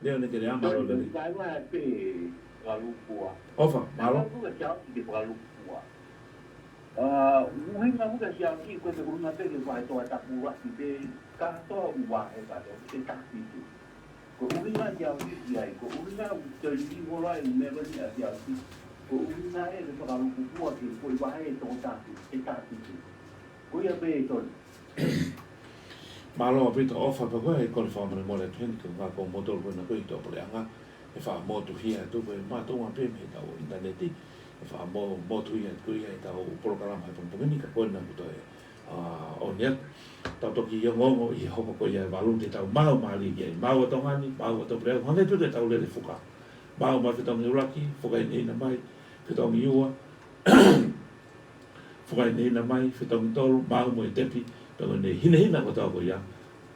Leo ni kere amalo le. Dai mai pe la lupua. Ofa, malo. Buka siya ki pa lupua. Uhinga buka siya ki ko te kuruna pe ke vai to ata puwa ki pe ka to wa e ka to te ta ki tu. Ko uhinga siya ki ai ko uhinga te ni wala i never siya ki. Ko uhinga e le pa lupua ki ko i wa e to ta ki te ta ki tu. Ko ia pe to. Malo pito ofa pa ko e kon fa mo le tuen ko va ko motor ko na ko to po anga e fa mo tu hia tu ko ma to ma pe me ta o internet e fa mo tu hia ko ia ta o programa pa po ni ka ko na to e o net ta to ki yo ngo i ho ko ia va lu te ta ma li ye ma o to ngani ma o to pre ho ne tu te ta le fuka ma o ma te ta mi raki fuka ni na mai te ta mi ua fuka ni na mai te ta mi tolu ma o mo tepi to ne hina ko ta ko ya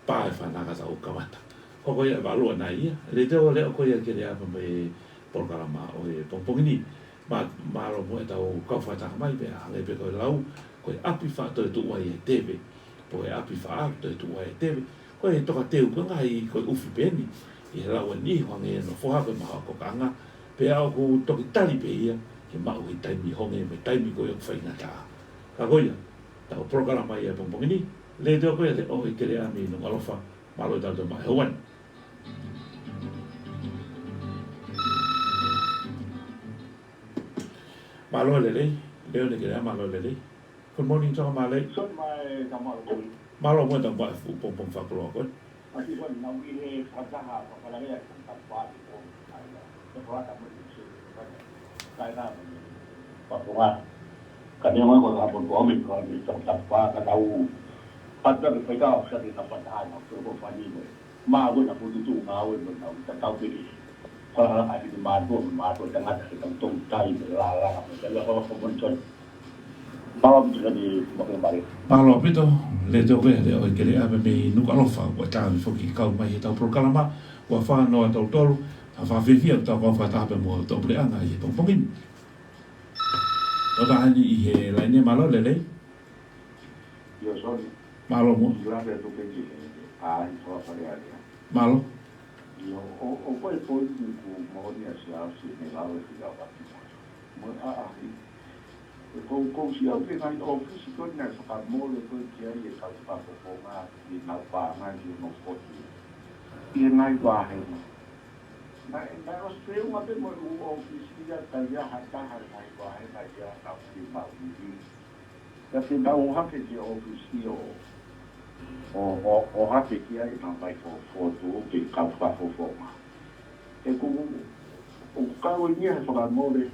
pa fa na ka sa o kamata ko ko ya ba lo na ia le te o le ko ya ke ya me programa o e pompongini ma lo mo ta o ka fa ta mai be a le pe ko lau ko api fa to tu wa e teve po e api fa to tu wa e teve ko e to ka te ko ngai ko ufi peni e la o ni ho nge no fo ha ko ma ko kanga pe a ko to ki tali pe ia ke ma o i tai mi ho nge me tai mi ko yo fa ina ta ka ko ya ta o programa ia pompongini le te ko ia o i kere a mi no alofa malo ta to mai hoan malo le leo ne kere malo le good morning to male So mai ka ma ko. malo mo ta ba fu pom pom fa ko ko Asi ko na wi e ka ta ha ko la ya ka pa ko ai la. Ko ra ta mo ni se. Kai na pa ko wa. Ka ne mo ko ta ko mi ko ni ta ta pa ka ta u. Pa ta pe ka sa ni ta pa ta na ko ko fa ni mo. Ma wo na ko tu ma wo no ta ta pe ni. Ko ra ai ni ma to ta na ta ta tong tai la ta la ko ko mo chon. Malo jadi makin baik. malo pito le te ko le o kere a me no alofa ko ta fo ki ka mai ta programa wa fa no ta tolu a fa fi ta ko fa ta pe mo to ple anga i pom pom to ta ni i he la ni malo le Yo soy malo mo grande tu que ti. Ah, so fa le ali. malo Yo o poi ku mo ni sia si ni la we si la pa. Mo ko si au ke ngai office ko na sa mo le ko ki ai ka pa ko ma ni na pa na ni no ko ti. I ngai wa he. Na Australia ma pe mo office ya ta ya ha ngai wa he na ya na si ma ni. Ya se da un ha ke ti office yo. O ha ke ki ai na mai fo tu ke ka pa fo ma. E ku o ka o ni ha sa mo le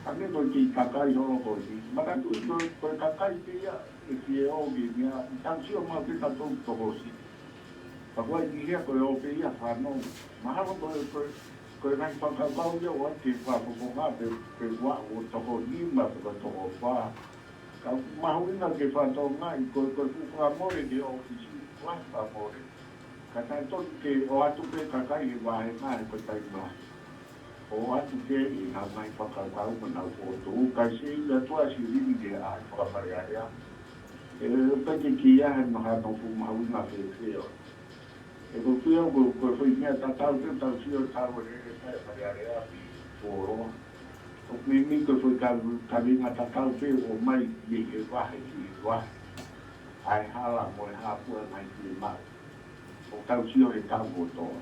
ane ko ki kakai ho ko ki mara tu ko kakai ki ya ki o ki ya tan si o ma ki ta to ko si pa ko ni ya ko o ki ya fa no ma ha ko ko na pa ka ba o yo ki pa ko ma pe wa o to ko ni ma ko to ko fa ka ma ho na ki fa to na ko fa mo ri ki o ki si wa fa mo ri ka ta to ki o atu pe kakai wa he na ko ta ma o atu ke i nga mai whakakau mana o tō, kai se i la toa si rini ke a i whakawharearea. E peke ki ia he maha no fu mahu nga whewhe o. E ko whia ko whi mea tatau te tau si o tau e wharearea pi tōroa. O mi ko whi ka ringa tatau te o mai i e wahe ki i wahe. Ai hala mo e hapua mai ki i mau. O tau si o e tau o tōa.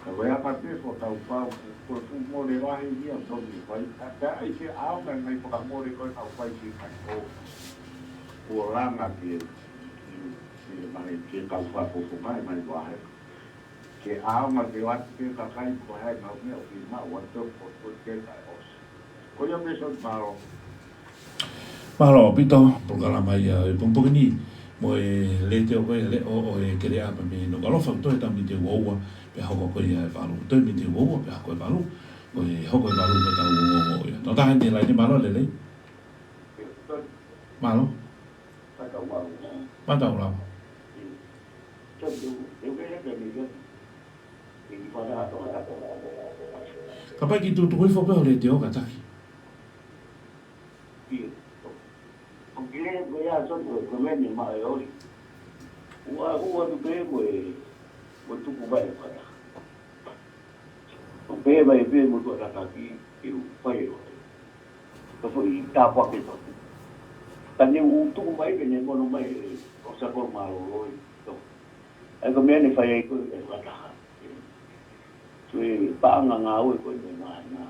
Ka wea pate fo tau pau ko fu mo le wahi ia to ni vai ka ai ke au na mai ko mo le ko tau pai ki mai ko ranga ki mai ke ka fa ko mai wahi ke au ma ke wat ke ka kai ko hai ma me o ki ma wa to ko ke ka os ko yo me so malo pito programa ia e pom pom ni mo e le te o le o e kere a me no alofa to ta mi te wo pe hoko ko ia e valu to mi te wo pe hoko e valu ko e hoko e valu ta wo ia no ta ni la ni malo le malo pa ta wa ka pa ki tu tu fo pe le te o ka ta Kile ko ya so ko me ni ma yo. Wa tu pe ko tu ku ba e pa. pe vai pe mo to ta ki ki pai ro to foi ta pa ke to tani un tu mai ke ne mo no mai o sa ko ma ro to ai ko me ne fai ai ko e la ta tu pa nga nga o ko ne ma na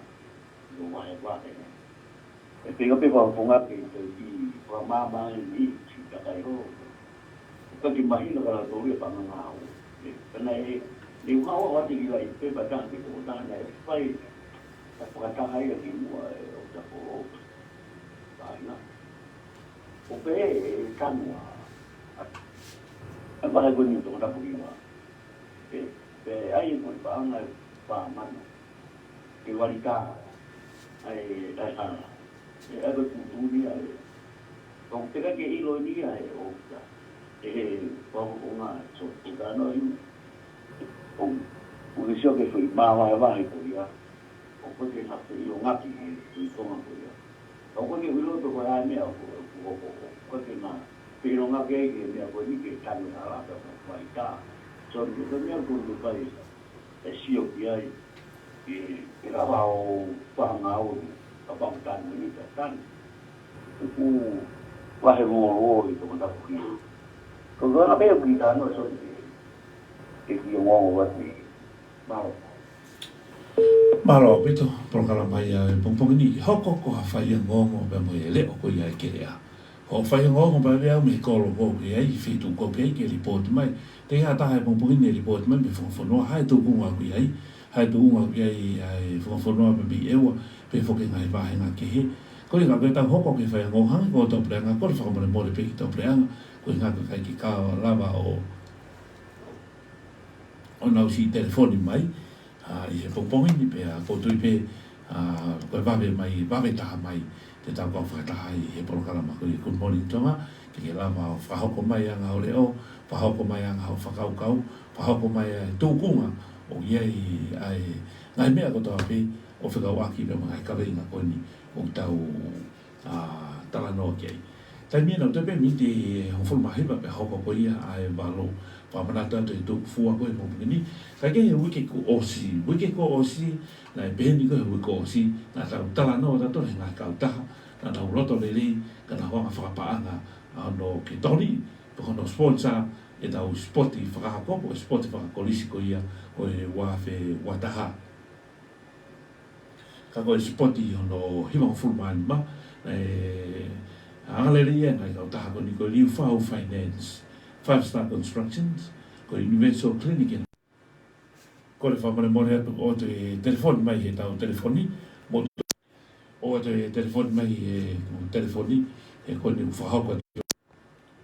no mai ba e pe ko pe ko funga ke to di ko ma ma ni chi ta kai ro ko ki mai no ka ro le pa nga nga o kana e nếu họ có thì vậy cái bài trang cái của ta này phải phải ta hay là cái mùa ông ta có phải nó cũng bé căn mà anh bảo là người nhiều ta cũng nhiều về ai cũng bảo là và mình cái wanita ai đại hàng ai cũng tu đi ai còn cái lối đi ai ông ta để cũng là số ta nói o sio che foi vai coia o che ha io ngati i toma coia o che quello to qua me o che ma però nga che mi ha poi che stanno alla qualità sono che mi ha potuto fare e sio che era bao pangau abang tan ni tan wa he mo to da coia ko ga be kita no so que ngon wat ni malo pito programa mai pong ni hoko ko fai ngon ba mo ele ko ia ke rea ho fai ngon ba ia me ko lo ke ai fitu ko ke report mai te ha ta pong ni report mai be fo no hai tu ku wa ku ai hai tu wa ku ai fo no ba bi ewa pe fo ke ngai ba nga ke ko ina ke ta hoko ke fai ngon han ko to pre nga ko fa mo le pe to pre nga ko nga ka ki ka lava o ona usi telefoni mai i popongi ni pe a potui pe ko vabe mai vabe ta mai te ta ko fa ta ai e programa ko i good morning tonga ke la ma fa hoko mai anga ole o fa hoko mai anga fa kau kau fa hoko mai tu kunga o ye ai ngai me ko ta pe o fa ka ki pe mai ka venga ko ni o tau tala no ke tai mi no te pe mi te ho forma he pe hoko ko ia ai valo pamanata te tu fua ko mo ni ka ke wiki ko osi na beni ko wiki osi na ta no ta to na ka ta na na roto le li ka na wa fa pa anga no ke toni po no sponsor e da o spoti fa ko spoti fa ko lisi ko ia o e wa fe wa ta ka ko spoti no hima fulman ma ale ri na ka ta ko ni ko liu fa finance 5-star Constructions, ko Universal Clinic. Ko le whamare more o te telefoni mai he tau telefoni, o te telefoni mai he telefoni, he ko ni whahauka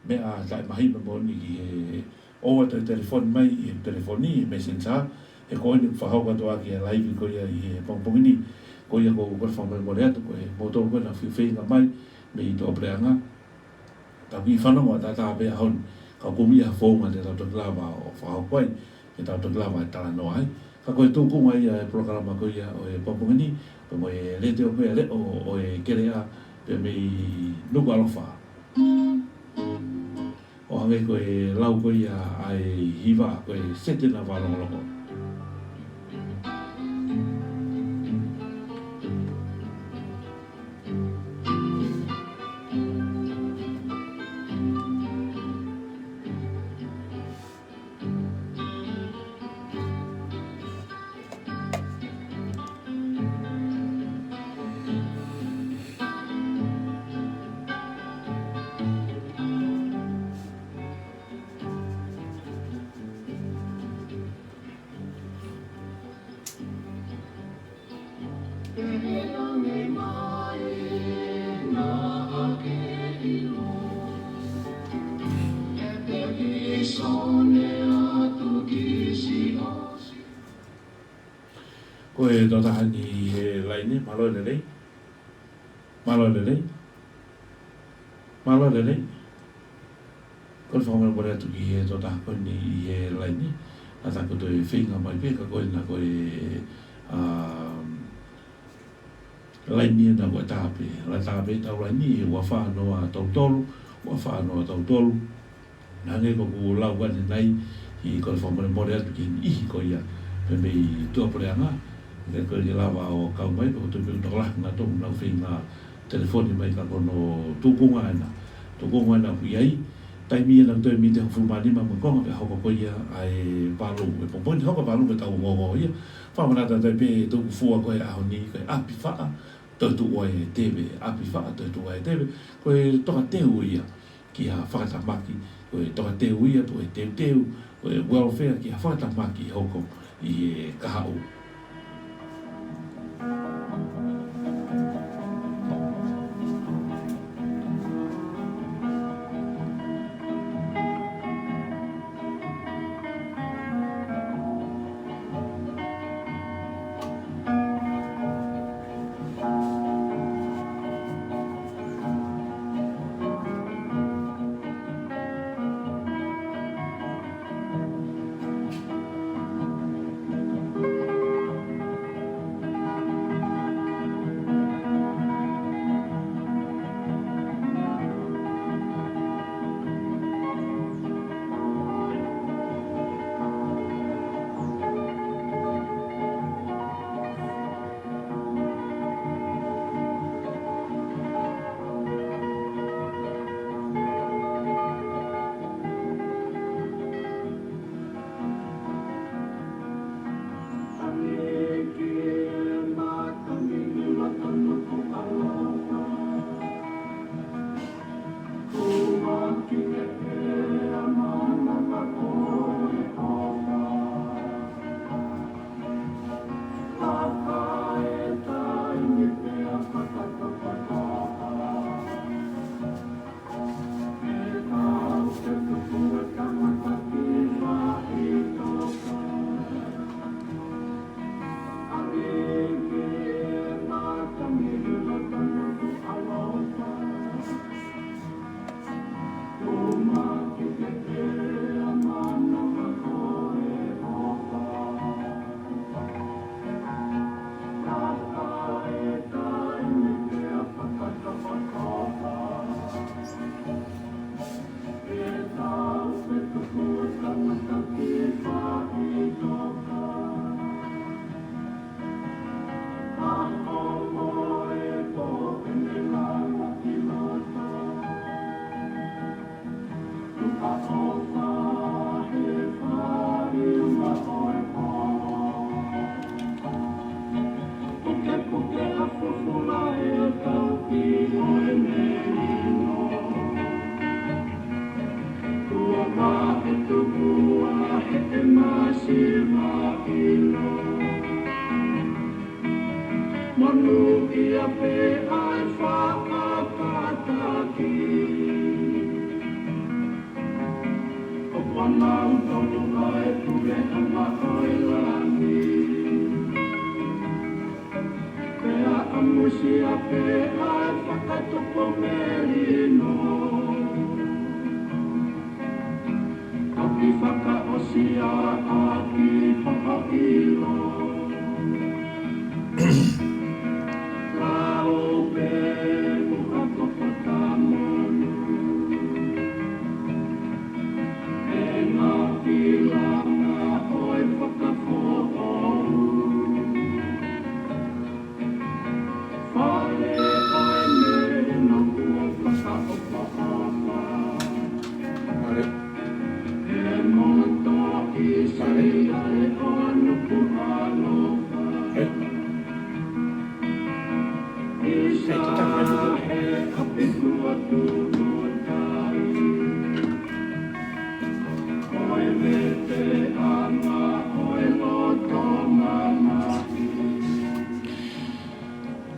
me a tai mahi ma mo ni o te telefoni mai he telefoni, messenger, he ko ni whahauka to aki a live ko ia i pongpongini, ko ia ko whamare more atu, ko he motor ko na whiwhenga mai, me i tō preanga, ta mi whanonga ta ta bea hon, ka kumia fonga te tau lava o whao koe, te tau lava e tala no ai. Ka koe tūku mai e programa koe ia o e Papungini, pe mo e lete o koe le o e kerea, pe me i nuku alofa. O hange koe lau koe ia ai hiva, koe sete na whalongolongo. Koe tō tahani he laine, malo le lei. Koe whamara more atu ki he tō taha koe ni he laine. A tako tō e whinga mai pēka koe na koe laine na koe tāpe. Lai tāpe tau laine e ua whānoa tautolu, Nā nge ko lau gane nei i koe whamara more atu ki ihi koe ia. Pe me i tuaporeanga. le ko ni lava o ka mai o tu tu la na to na fina telefoni mai ka kono tukunga na ai tai mi na to mi te fu mani ma ko me ho ko ia ai palu e popon ho ko palu me tau mo ia fa mana ta te pe to fu ko ia ho ni ko api fa to tu o e tebe api fa to tu o e tebe ko to ka te ia ki ha fa ta maki ko to ka te ia to e te o welfare ki ha fa ta maki ho ko i ka ha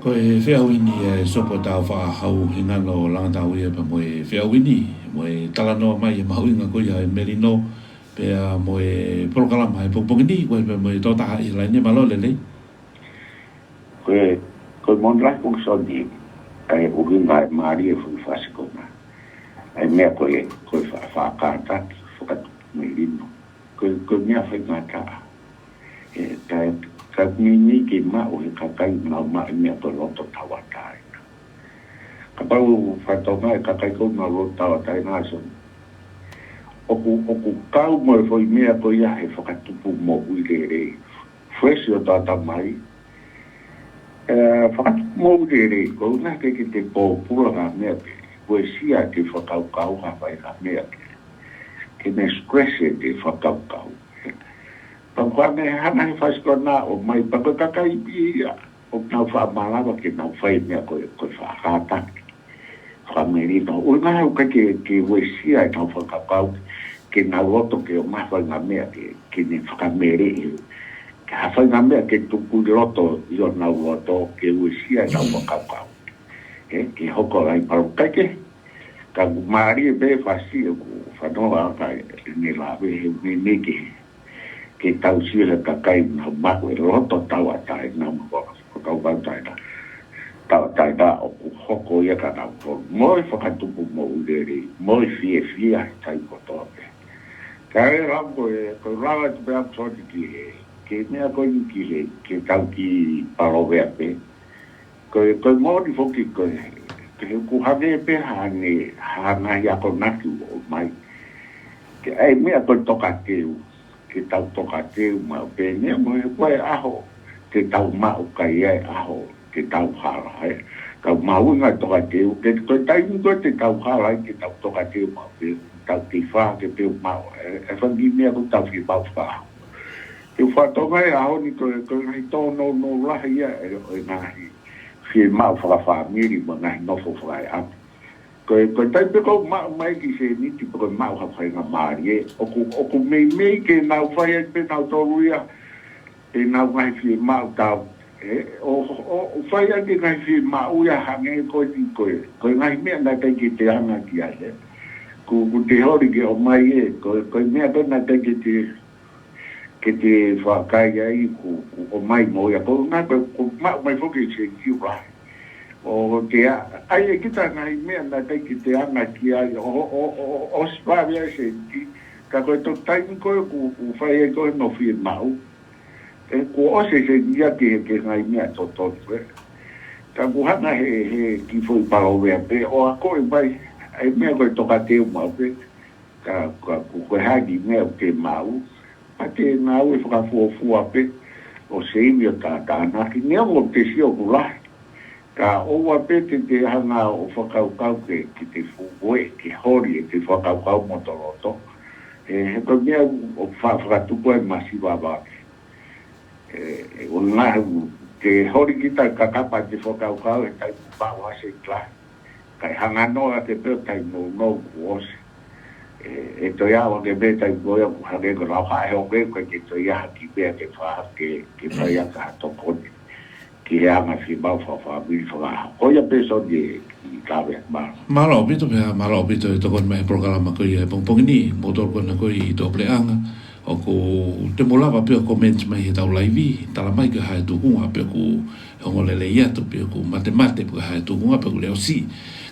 ko e whiawini e sopo tau whaahau hinga no langatau ia pa mo e whiawini mo e talanoa mai e mahuinga ko ia e merino pe mo e polokalama e pokpokini ko e mo e totaha i laine malo lele ko mon rai kong soni ai uhinga e maari e funfasikona ai mea ko e whaakata whakat merino ko mea whaingata e ka mini ki ma o ka kai na ma me to lo to tawatai ka pau fa to mai ka kai ko na lo tawatai na so o ku ka mo foi me ko ya e fa ka tu mo u le re fresh o ta mai Mo de ko na ke te po pula ga me poesia ke whakaukau ha whai ha mea ke me stress te whakaukau. Pangkwa me hana he whaiskona o mai pako kakai pia o nau whaamalawa ke nau whai mea koe whakataki. Whamerino. O ngā hau ke poesia e nau whakaukau ke nau roto ke o mawhai ngā mea ke ne whakamere e. Ke hawhai ngā mea ke tuku roto i o nau roto ke poesia e nau whakaukau. Ke hoko rai parukake, ka kumari e be whasi e ku whanoa ka ne lawe he neke ke tau sila ka kai na maku e roto tau atai na kau bantai na tau atai na o ku hoko ia ka nau tolu moi whakatupu mo ureri moi fie tai kotoa pe ka e rambo e ko rawa tu pe apsoti ki he ke mea koi ki he ke tau ki parovea pe ko mori foki ko ku hane pe hana ya ko naki o mai ke ai me ko toka ke tau toka te ma pe ne mo ko aho ke tau ma o kai aho ke tau hala ka ma una toka te ke ko tai ko te tau hala ke tau toka te ma pe tau te fa ke pe ma e fa di me ko tau ki ba fa ke fa toka aho ni ko ngai to no la ia e ngai fi mau fra família mas não foi vai a ko tai pe ko mai ki se ni tipo ko mau ha fai na marie o ku me que não vai pe na to ruia e não vai fi mau ta o fai a que ngai fi mau ya ha ngai ko ngai me na te ki te ana ki ai ku te hori ke o mai ko me to na te ki te que te whakai ai o mai mo ia ko na ko mai foki se ki wa o te ai e kita ngai me na te ki te ana ki ai o spavia se ki ka ko to tai ko fai ko no fi mau e ko o se ia ke ngai me to ka ku hana he ki foi para o ver pe o ko vai ai me ko to ka te mau pe ka ko ha di me ke mau ate na o whakafuafua pe o seimia tātāna ki nea mo te sio kula ka oua pe te hanga o whakaukau ki te fugoe ki hori e te whakaukau motoroto he ko mea o whakatupo e masiwa wake o ngā te hori ki tai kakapa te whakaukau e tai pāua se kla kai hanga noa te peo tai no kuose e to ya o ke beta i goia ku hage ko la ha o ke to ya ki be ke fa ke fa ya ka to ko ki ya ma fi ba fa bi fa o ya peso de ka be ba malo bito to kon me programa ko ye pong ni motor ko na ko i doble anga o ko te mola ba pe comment mai he tau live tala mai ka ha tu ku pe ku o le ya to pe ku mate pe ha tu ku pe ku le si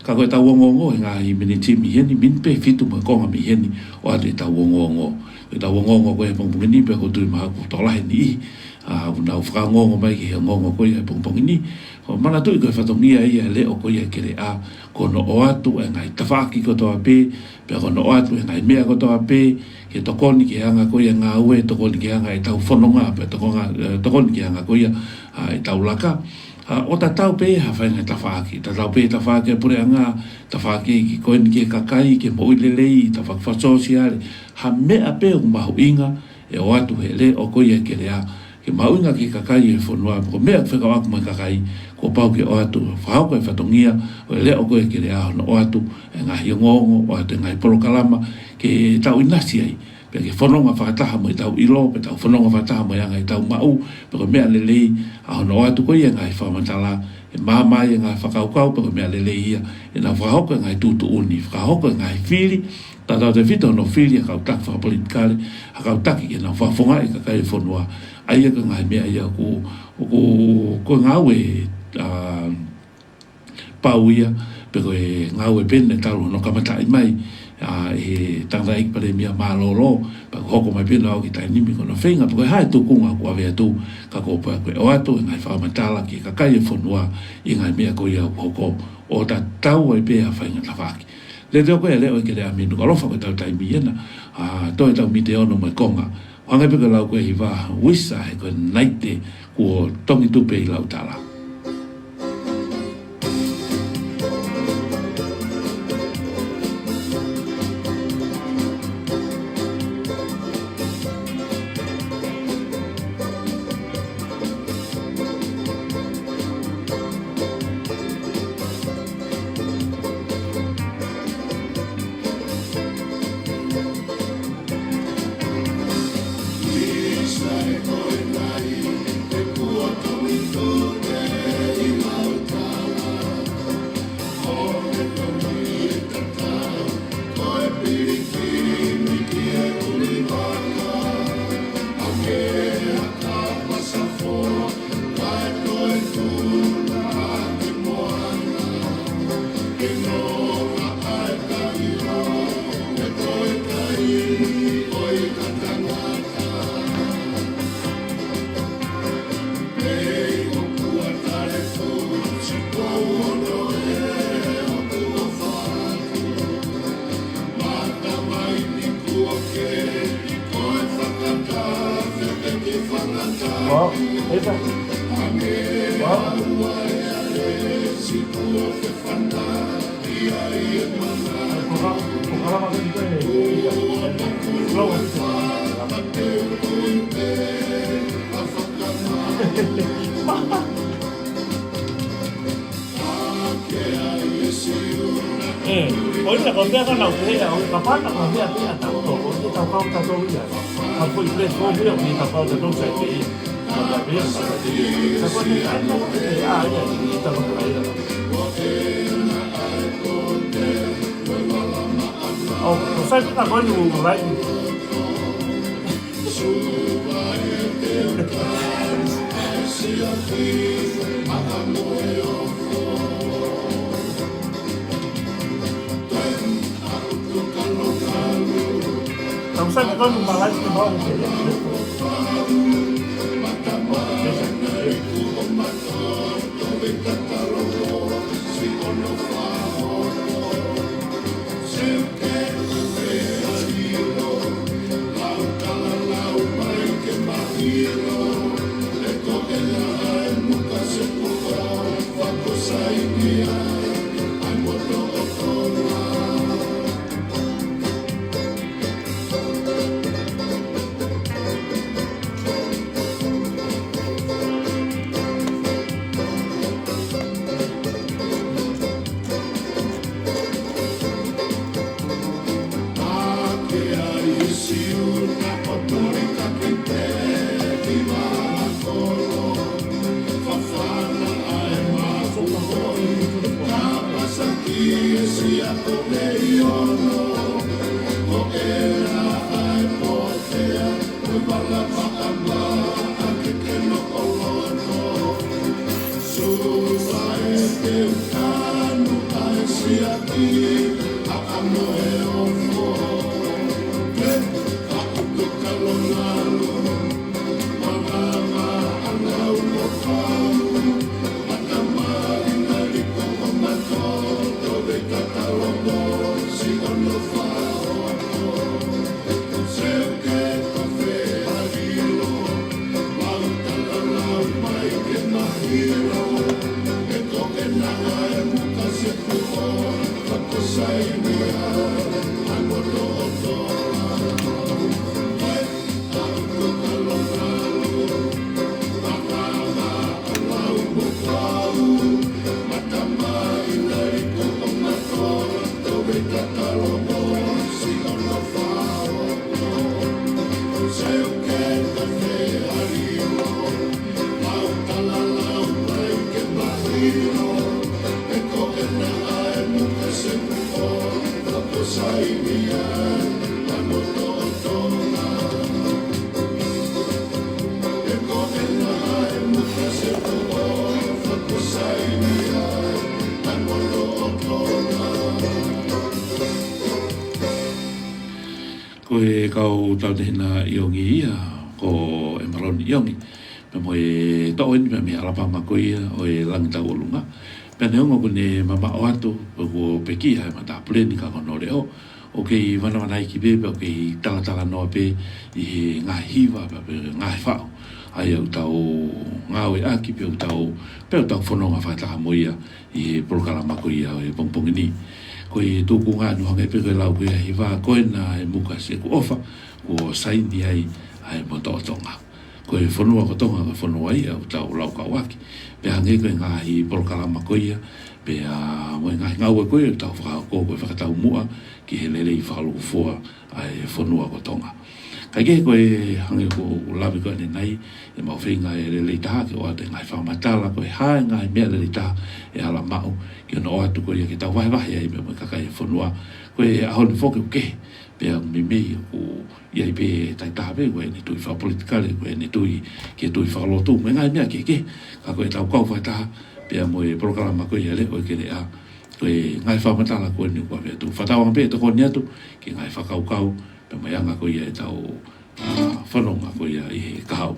ka koe tau ongongo e ngā i mini timi heni min pe fitu ma konga mi heni o ate tau ongongo e tau ongongo koe pongpongini pe ko tui maha ku tolahe ni i nau whakangongo mai ki he ngongo koe e pongpongini o mana tui koe whatongia ia le o koe e kere a kono o atu e ngai tawhaki ko toa pe kono o atu e ngai mea ko toa pe ke tokoni ki hanga koe e ngā ue tokoni ki hanga e tau whanonga pe tokoni ki hanga koe e tau laka o ta tau pe ha whainga tawhaki, ta tau pe tawhaki pure anga, tawhaki ki koe ni ke kakai, ke mo ilelei, ta whakwhasosiare, ha mea pe o mahu inga, e o atu he le o koe e ke rea, ke mahu inga ki kakai e whanua, ko mea whakawaku mai kakai, ko pau ke o atu, whahauka e whatongia, o le o koe ke rea, o atu, e ngahi ngongo, o atu e ngahi porokalama, ke tau inasi ai, pe ke whanonga whakataha mo i tau ilo, pe tau whanonga whakataha mo i anga i tau mau, pe ko mea lelei, a hono atu koe e ngai whamatala, e māmai e ngai whakaukau, pe ko mea lelei ia, e nā whahauka e ngai tūtu uni, whahauka e ngai whiri, tā tau te whita no whiri a kautaki whakapolitikare, a kautaki e nā whafonga e kakai whanua, aia ka ngai mea ia ko ngau e pau ia, pe ko e ngau e pene taru no kamatai mai, e tanga ik pare mia malolo pa hoko mai pena o ki tai nimi kono whenga pa koe hae tukunga kua vea tu ka ko pa koe o atu ngai whamatala ki ka kai e whanua i ngai mea koe au hoko o ta tau ai pēa whainga tawhaki le teo koe leo e kere a minu ka lofa koe tau tai miena toi tau mi te ono mai konga wangai peka lau koe hi wā wisa he koe naite kua tongi tupe i lau tala Wow, esa. Wow. Ojalá más bien hoy la con con đầu thế là tập phát tập làm việc cái tập tổ cái tập không tập đâu bây giờ tập phụ lên không biết gì tập không tập đâu sẽ cái là biết là gì tập có những cái nó cái ai vậy thì tập không phải là sai cái tập có nhiều vậy Không sao con mà lại cái bao nhiêu koe kau tau te hina iongi ia ko e maroni iongi pe mo e to'oini pe me alapama koe o e langi tau olunga pe ne ongo kune mama o atu ko peki hai mata puleni ka kono reo o kei wana wana iki pe o kei tala noa pe i ngā hiwa pe ngā whao ai au tau ngā oe aki pe o tau whanonga whaitaka moia i porokalama koe ia o e pongpongini koe tōku ngā nuhanga e peke lau koe hi wā koe nā e muka se ko ofa ko saini ai mo tō tonga koe whanua ko tonga koe whanua ai au tau lau kawaki pe hange koe ngā hi porokalama koe ia pe moe ngā ngau e koe tau whakako koe whakatau mua ki he lele i whakaluku fua ai whanua ko tonga kai ke koe hange ko lawi koe nei e mau whinga e lele i taha ki o ate ngai whamatala koe hae ngai mea lele i taha e ala mau ki ono atu koe ki tau wahi ai me mo kakai e whanua koe ahoni whoke uke pe a mimei ko iai pe tai taha pe koe ni tui whapolitikale koe ni tui ki tui whakalotu me ngai mea ke ka koe tau kau whai taha pe a mo e programa koe ele koe ke rea koe ngai whamatala koe ni koe pe tu whatawang pe toko ni atu ki ngai whakaukau pe mai anga koe ia e tau whanonga koe ia i he kahau.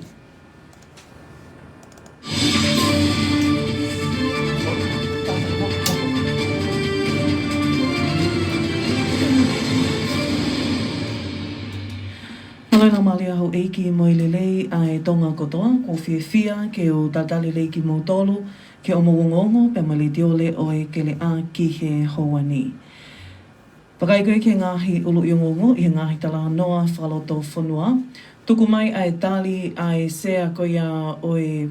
Malona mali aho eiki mo i lelei ai tonga kotoa, ko fia ke o tatale le ki motolu, ke o mongongo pe mali diole oe ke le a ki he hoani. Pakai koe ke ngahi ulu yongongo, i ngahi tala noa whaloto whanua. Tuku mai ai tali ai sea koia oe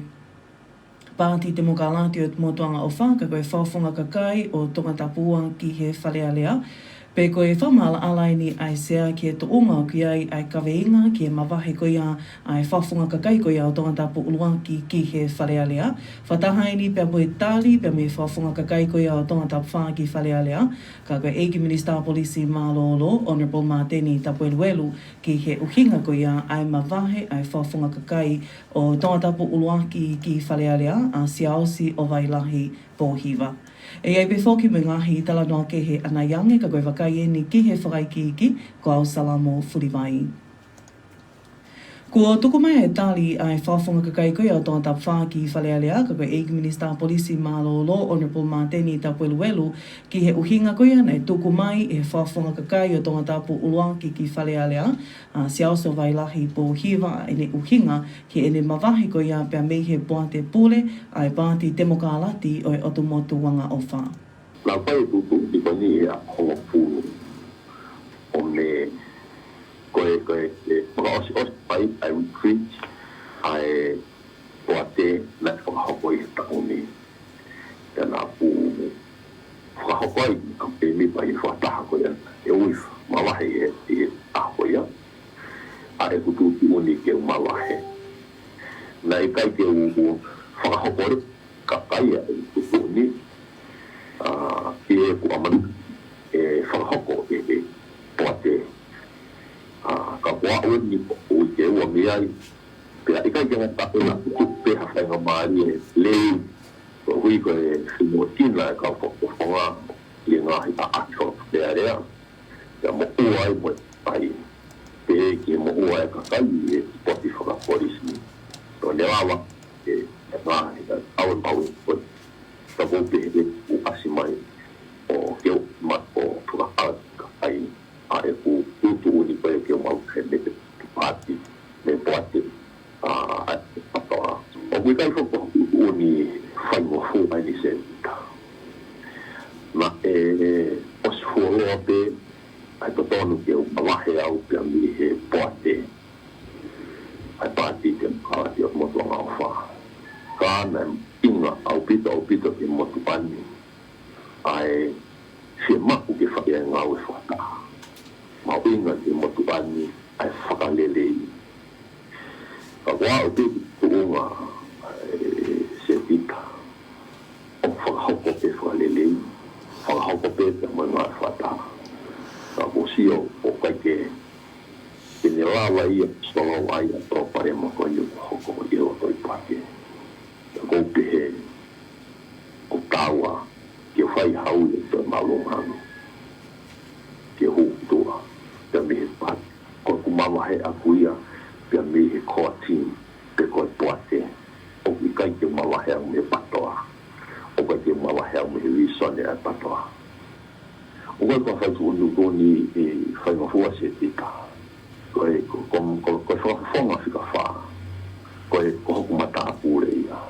Pāti te mokalati o te motuanga o whaka koe whawhunga kakai o tonga tapua ki he whalealea. Pe koe whamala alaini ai sea ki e toonga o ki ai kaweinga ki e mawahe koia ai whawhunga kakai koia o tonga tapu uluanki ki he whalealea. Whatahaini pia moe tali pia me whawhunga kakai koia o tonga tapu wha ki whalealea. Ka koe Eiki Minister Polisi Malolo, Honourable Mateni Tapueluelu ki he uhinga koia ai mawahe ai whawhunga kakai o tonga tapu uluanki ki whalealea a siaosi o Wailahi Pōhiwa. E ai befoki me ngahi tala noa ke he ana yange ka koe wakai ni ki he whakaiki ko au salamo Furiwai. Kua tuku mai e tali ai whawhunga kakai koe o tonga tapu wha ki whalealea ka koe Eiki Minister Polisi Malolo, Honourable Mateni Tapueluelu ki he uhinga koe nei tuku mai e whawhunga kakai o tonga tapu uluanki ki whalealea a siaoso Wailahi Pōhiwa e ne uhinga ki e ne mawahi koe pia mei he poate pule ai pāti temokalati o e otomotu wanga o wha. Nā pai tutu i koni e a honga pūnu o me koe mga osi pai ai retreat ai poate na whakahoko i taoni e nā pū whakahoko ai a pe mi pai whataha koe e ui mawahe e ahoko ia a e kutu ki uni ke mawahe na e kai ke u whakahoko ka kai a e kutu uni ki e ku amanu e whakahoko e poate ka kua uni o ke ua miai pia ikai ke ngata ina kupe hawhainga maari e lei ko hui ko e whimotina e ka whakawhanga i ngahi a ato pia rea ka mo ua e mo ai pe ki mo ua e ka kai e poti whakaporisi to ne awa e ngahi a awan pau ko ka kope e u asimai o ke ma o whakawhanga ka kai a e ku tutu uni koe ke mau he me te pāti me poate a patoa. O kui kai whako uni whaingo fu mai ni se ita. Ma e osi fuoloa pe ai to tonu ke u mawahe au pia mi he poate ai pāti ke mkawati o motu anga o wha. Ka ana inga au pito ke motu pani ai se maku ke whaia ngau e whataha. Ma inga ke motu ani ai whakalelei. Ka wā o te tuunga se tika. O whakahoko pe whakalelei. Whakahoko pe te mai ngā whata. Ka kosio o kai ke ne lawa ia stonga wai a tropare mako i o hoko i o toi pake. Ka koupe he o tawa ke whai hau i te malongano. Ke hukutua. Pia mihe pati, koe kumawahe a kuia, pia mihe koa team, pe koe poate. O kui kai ke mawahe au me patoa. O kai ke mawahe au me risone a patoa. O kai kua whaitu unu tōni e whaingafua se tika. Koe whakafonga whika wha. Koe hoku mataa pūre ia.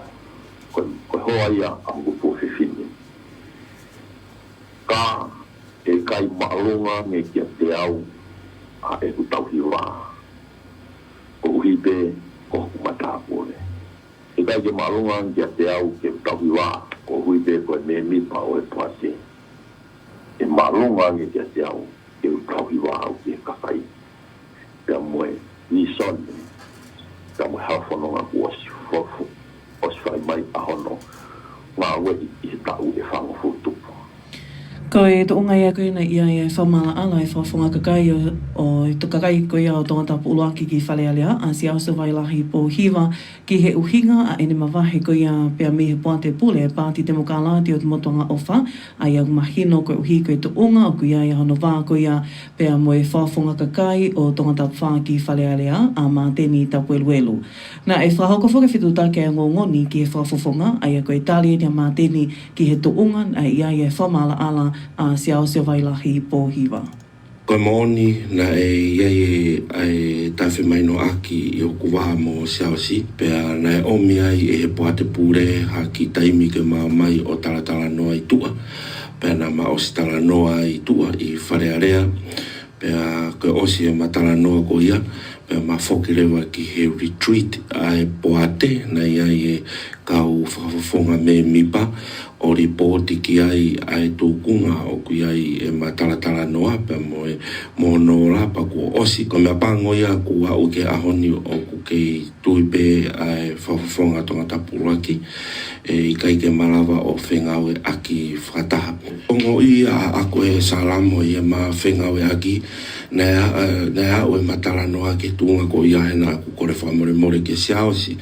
Koe hoa ia a ngupu whiwhini. Ka e kai maalonga me kia te au a e ku tauhiwa. Ko uhipe ko hukumatapore. E kai ke maalonga kia te au ke tauhiwa ko uhipe ko e me mipa o e poate. E maalonga kia te au ke tauhiwa au ke kakai. Pea moe nisone. Pea moe hawhanonga ku osi fofu. Osi whai mai ahono. Ngā ue i tau e whangofu tupu. Ko e to unga ia koe na ia e whamala ala e whawhunga kakai o to kakai koe o tonga tapu uluaki ki whalealea a siaoso Wailahi Pōhiwa ki he uhinga a ene mawahe koe pia mihe poate pule pāti te mokalati o te motuanga o wha a ia mahino koe uhi koe to unga o koe ia hono wā koe pia moe whawhunga kakai o tonga tapu wha ki whalealea a Mateni Tapueluelu. Na e whahoko whakawhitu take a ngongoni ki he whawhunga a ia koe tali e Mateni ki he to unga a ia e whamala ala a siaoso Wailahi Pōhiwa. Ko moni na ai tafe mai no aki I o kuwaha mo siausi pea na omi ai he poate pure haki taimi ke mai o talatala noa I tua pea na ma osi tala noa I tua I wharearea pea ke osi matala noa ko ia pea ma whokirewa ki he retreat ai poate na ia kau whakafonga me mipa o ripoti ki ai tūkunga o kui ai matalatala noa pe mo no rapa ko osi ko mea pango ia ku au ke ahoni o ku ke tuipe ai whawhawhonga tonga tapuraki I kai ke malawa o whengawe aki whakataha. Ongo ia a koe salamo ia ma whengawe aki nea o matala noa ke tūnga ko ia hena ku kore whamore more ke siaosi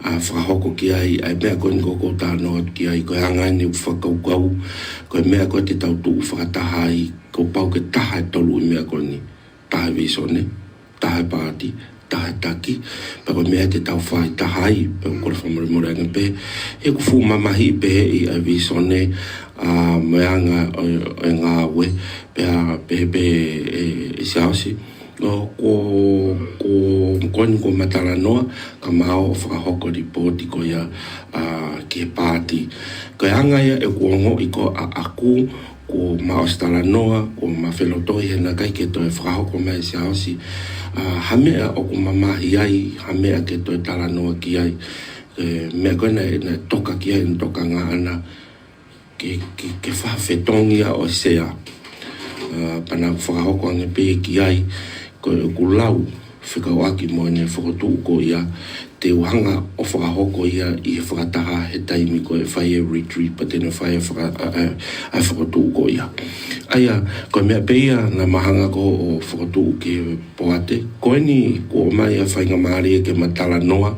a whakahoko ki ai mea koe ngoko tā noa ki ai koe hangai ni whakaukau koe mea koe te tau tuu whakataha I ko pau ke taha tolu I mea koe ni taha visone, taha pāti, taha taki pa koe mea te tau whai taha I pa kore whamore more anga pe he ku fu mamahi pe I visone mea ngā o ngā we pe siaosi no ko matala noa ka mao whakahoko ripoti ko ia ke pāti. Ko anga ia kuongo I ko aku ko mao stala noa ko mawhelotoi hena kai ke toi whakahoko mai siaosi hamea o ko mamahi ai hamea ke toi tala noa ki ai mea koe na toka ki ai toka ngā ana ke whawhetongia o sea pana whakahoko ange pe ki ai ko lau whikau aki mo ne whakotu ko ia te uhanga o whakahoko ia I he whakataha he taimi ko e whaia retreat pa tēnā whaia whakotu ko ia. Aia, ko mea peia na mahanga ko o whakotu ke poate, koe ni ko mai a whainga maari ke matala noa,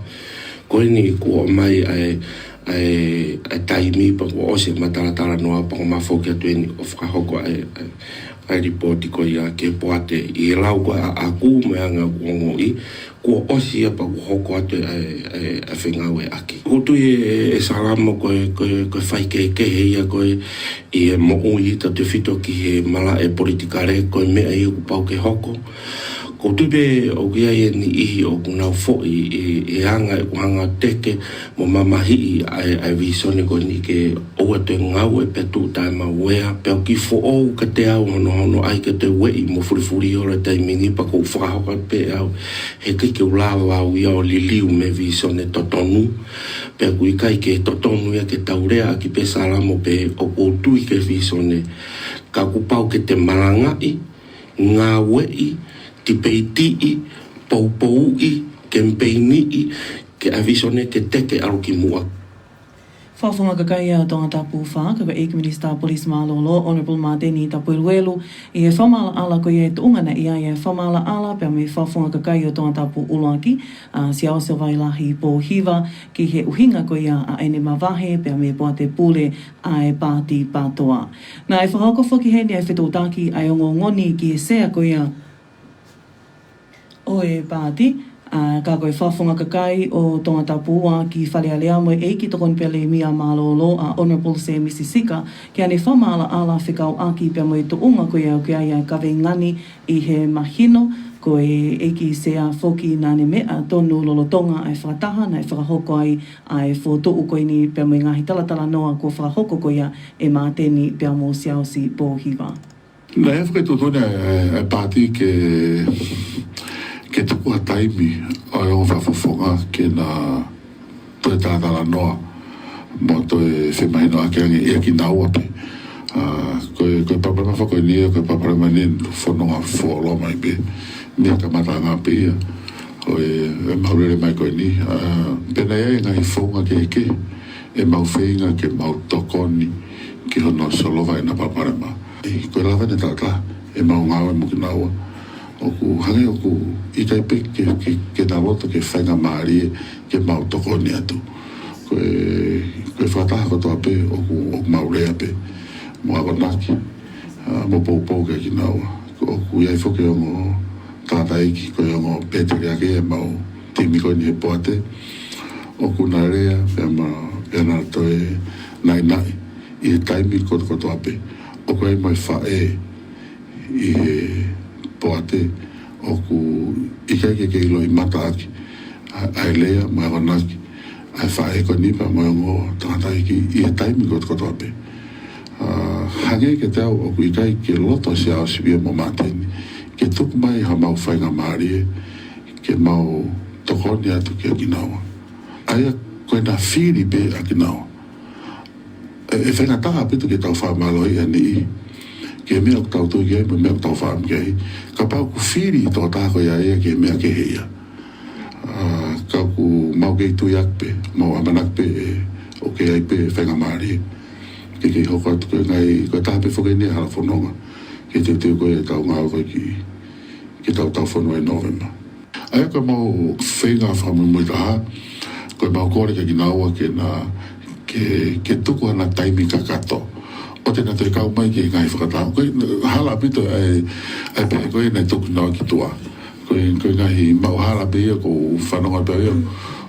koe ni ko mai ai taimi pa ko ose matala noa pa ko mawhoki atueni o whakahoko ai ripoti ko ia ke poate I lau ko aku mea ngā kuongo I ko osi pa ko hoko atu ai whengawe aki. Kutu e salamo koe whai ke heia koe I mo ui ta te whito ki he mala politikare koe mea I ku pau ke hoko. Ko tupe o kia ni ihi o kunau fo'i anga kuhanga teke mo mamahi ai visone ko ni ke oa te ngau petu tai ma wea pe ki fo o ka te au hono ai ke te wei mo furi ora tai mini pa ko whakahoka pe au he ke ulawa au ia o liliu me visone totonu pe kui kai ke totonu ia ke taurea ki pe salamo pe o tui ke visone ka kupau ke te malangai ngā wei ti peiti pou kempeini ke avisone ke teke aruki mua. Whawhunga kakai a tonga tapu wha, kaka Eke Minista Police Malolo, Honourable Madeni tapu Iluelu, I whamala ala ko ia tuungana ia whamala ala, pia me whawhunga kakai o tonga tapu Uluaki, siao se wailahi po hiva, ki he uhinga ko ia a ene mawahe, pia me poate pule a e pāti pātoa. Nā e whahauka whoki he ni e whetotaki ai ongo ngoni ki e sea ko ia o e pāti, ka koe whawhunga kakai o tonga tapua ki whalealea mo e ki tokon pele mia malolo a Honourable Se Misisika ki ane whamala ala whikau aki pia mo e tuunga koe au ki ai kawe ngani I he mahino ko e ki sea whoki nane mea tonu lolotonga ai whakataha na e whakahoko ai ai whotuu koe ni pia mo I ngahi talatala noa ko whakahoko koe ia e māteni pia mo siausi po hiva. Na e whakatotone e pāti ke tuku a taimi o e o whawhawhonga ke na toe tātala noa mo toe whemahino ake ange ea ki nāua pe. Koe paparama whakoe nia, koe paparama nin whanonga wholoa mai pe, mea ka mata ngā pe ia. E maurere mai koe ni. Pena ea ngā I whaunga ke eke, e mau whainga ke mau tokoni ki hono solova e na paparama. Koe lawa ne tata, e mau ngāwe mo ki nāua. Oku hange oku I taipe ke na loto ke whainga maari ke mau tokoni atu. Koe whataha kotoa pe oku maurea pe mo awanaki mo poupou ke ki naua. Oku iai whoke ongo tata iki koe ongo peteri ake e mau timi koe ni he poate. Oku na rea pia na toe nai I he taimi kotoa pe. Oku ai mai whae I he poate o ku ika ke lo imata aki ai lea mai wanaki ai whae ko nipa mai ngo tangata iki i e taimi kot kotoa pe hange ke tau o ku ika ke loto si au sibia mo mateni ke tuku mai ha mau whainga maari ke mau tokoni atu ke akinawa aia koe na whiri pe akinawa e whainga taha pitu ke tau wha maloi ani ke mea ku tau tui kei, mea ku tau wha kei ka pau ku whiri i tō tāko ia ea ke mea ke heia ka ku mau kei tui akpe mau amanak pe o ke ai pe whainga maari ke kei hoko atu koe ngai koe taha pe whakei nea hala whanonga ke te teo koe tau ngāo koe ki tau whanua e novemba aia koe mau whainga whamu mui taha koe mau kore ke kinaua ke na ke tuku ana taimi kakato o tēnā te kau mai ke ngai whakatau koe hala pito ai pēhe koe nei tuku nawa ki tua koe ngahi mau hala pēhe ko whanonga pēhe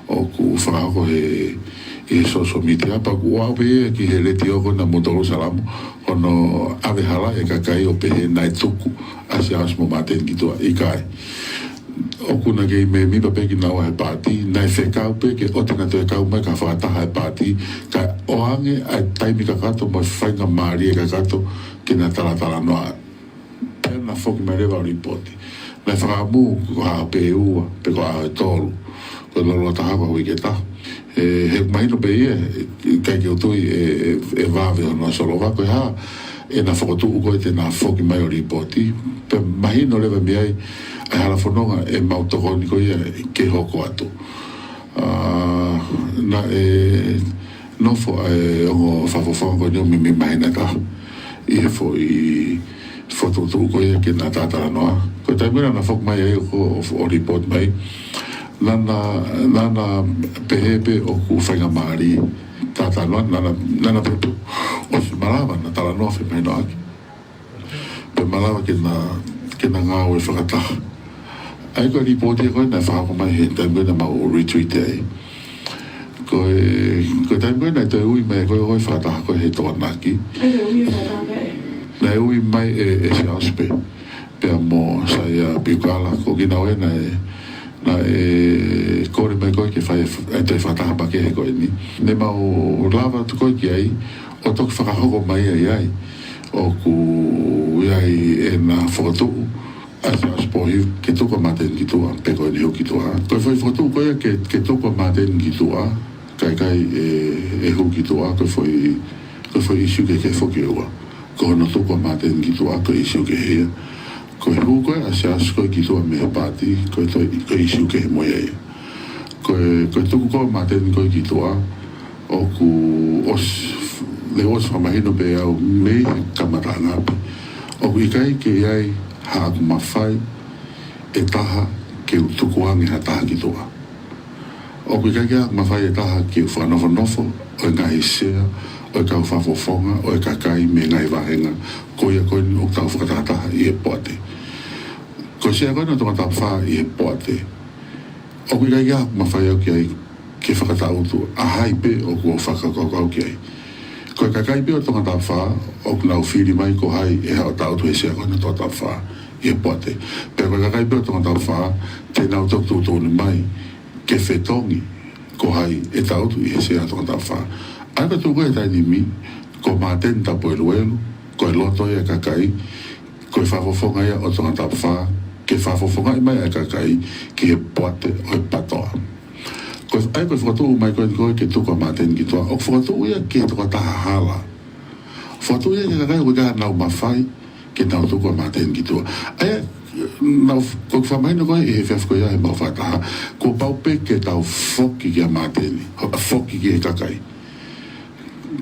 o ku whakako he social media pa ku wau pēhe ki he leti oko na motoro salamu ono ave hala e kakai o pēhe nai tuku asi asmo maten ki tua i kai o kuna kei me mipa pe ki nawa he pāti nai whekau pe ke o tēnā te kau mai ka whakataha he pāti ka oange ai taimi kakato mai whainga maari e kakato ke na talatala noa pēna whoki mai rewa ripoti nai whakamu ko haa pe ua pe ko haa e tolu ko lolo taha kwa hui ke ta he mahino pe ia kai ki o tui e vāwe hono solo wako e haa e na whakotu uko e tēnā whoki mai o ripoti pe mahino lewa mi ai ai hala whanonga e mautokoni ko ia ke hoko atu na nofo ai o whawhawhanga ko nio mimi mahina ka i he fo i whotutu ko ia ke na tātara noa ko taimura na whok mai e o report mai nana pehepe o ku whainga maari tātara noa nana pepe o si malawa na tala noa whi mai noa aki pe malawa ke na ngāo e whakataha ai ko report e koe na whako mai he taimura mau retweet ai ko taimura na te ui mai koe hoi whakataha koe he toa naki na ui mai e se aspe pe mo sai a bigala ko ki na e kore mai koe ke whai e te whataha pa ke he koe ni ne mau lava tu koe ki ai o toki whakahoko mai ai o ku iai e na whakatuku asa aspohi ke tuka maten ki tua pe koe ni ho ki tua koe whai whakatuku koe ke tuka maten ki tua kai e ho ki tua koe whai isu ke whoki ua ko hono tuka maten ki tua koe isu ke hea koe hu koe asias koe ki tua me pati koe isu ke he moe ea koe tuku koe maten koe ki tua o ku le os whamahino pe au me kamaranga pe o ku ikai ke iai haku mawhai e taha ke utukuangi ha taha ki tua o ku ikai ke haku mawhai e taha ke whanofo o e ngai sea o e kau whafofonga o e kakai me ngai wahenga ko ia koe ni o tau whakatataha i e poate ko sea koe no tonga tapwha i e poate o ku ikai ke haku mawhai au ki ai ke whakatautu a hai pe o ku o whakakau ki ai ko kakai pe o tonga tapwha o ku nau whiri mai ko hai e hao tautu e sea koe no tonga tapwha i e poate pe ko kakai pe o tonga tapwha te nau toktu tōni mai ke whetongi ko hai e tautu i e sea tonga tapwha ai ka tuko e taini mi ko maten tapo e luelu ko e loto e kakai ko e whafofonga ia o tonga tapwha ke whafofonga i mai e kakai ki e poate o e patoa ko ai ko whakatu mai koe ke tuko maten ki toa o whakatu ia ke tuko taha hala whakatu ia ke kakai ko ka nau mawhai ke nau tuko maten ki toa ai nau ko whamaino koe e he whiafko ia he mau whataha ko paupe ke tau whoki ki a mateni whoki ki he kakai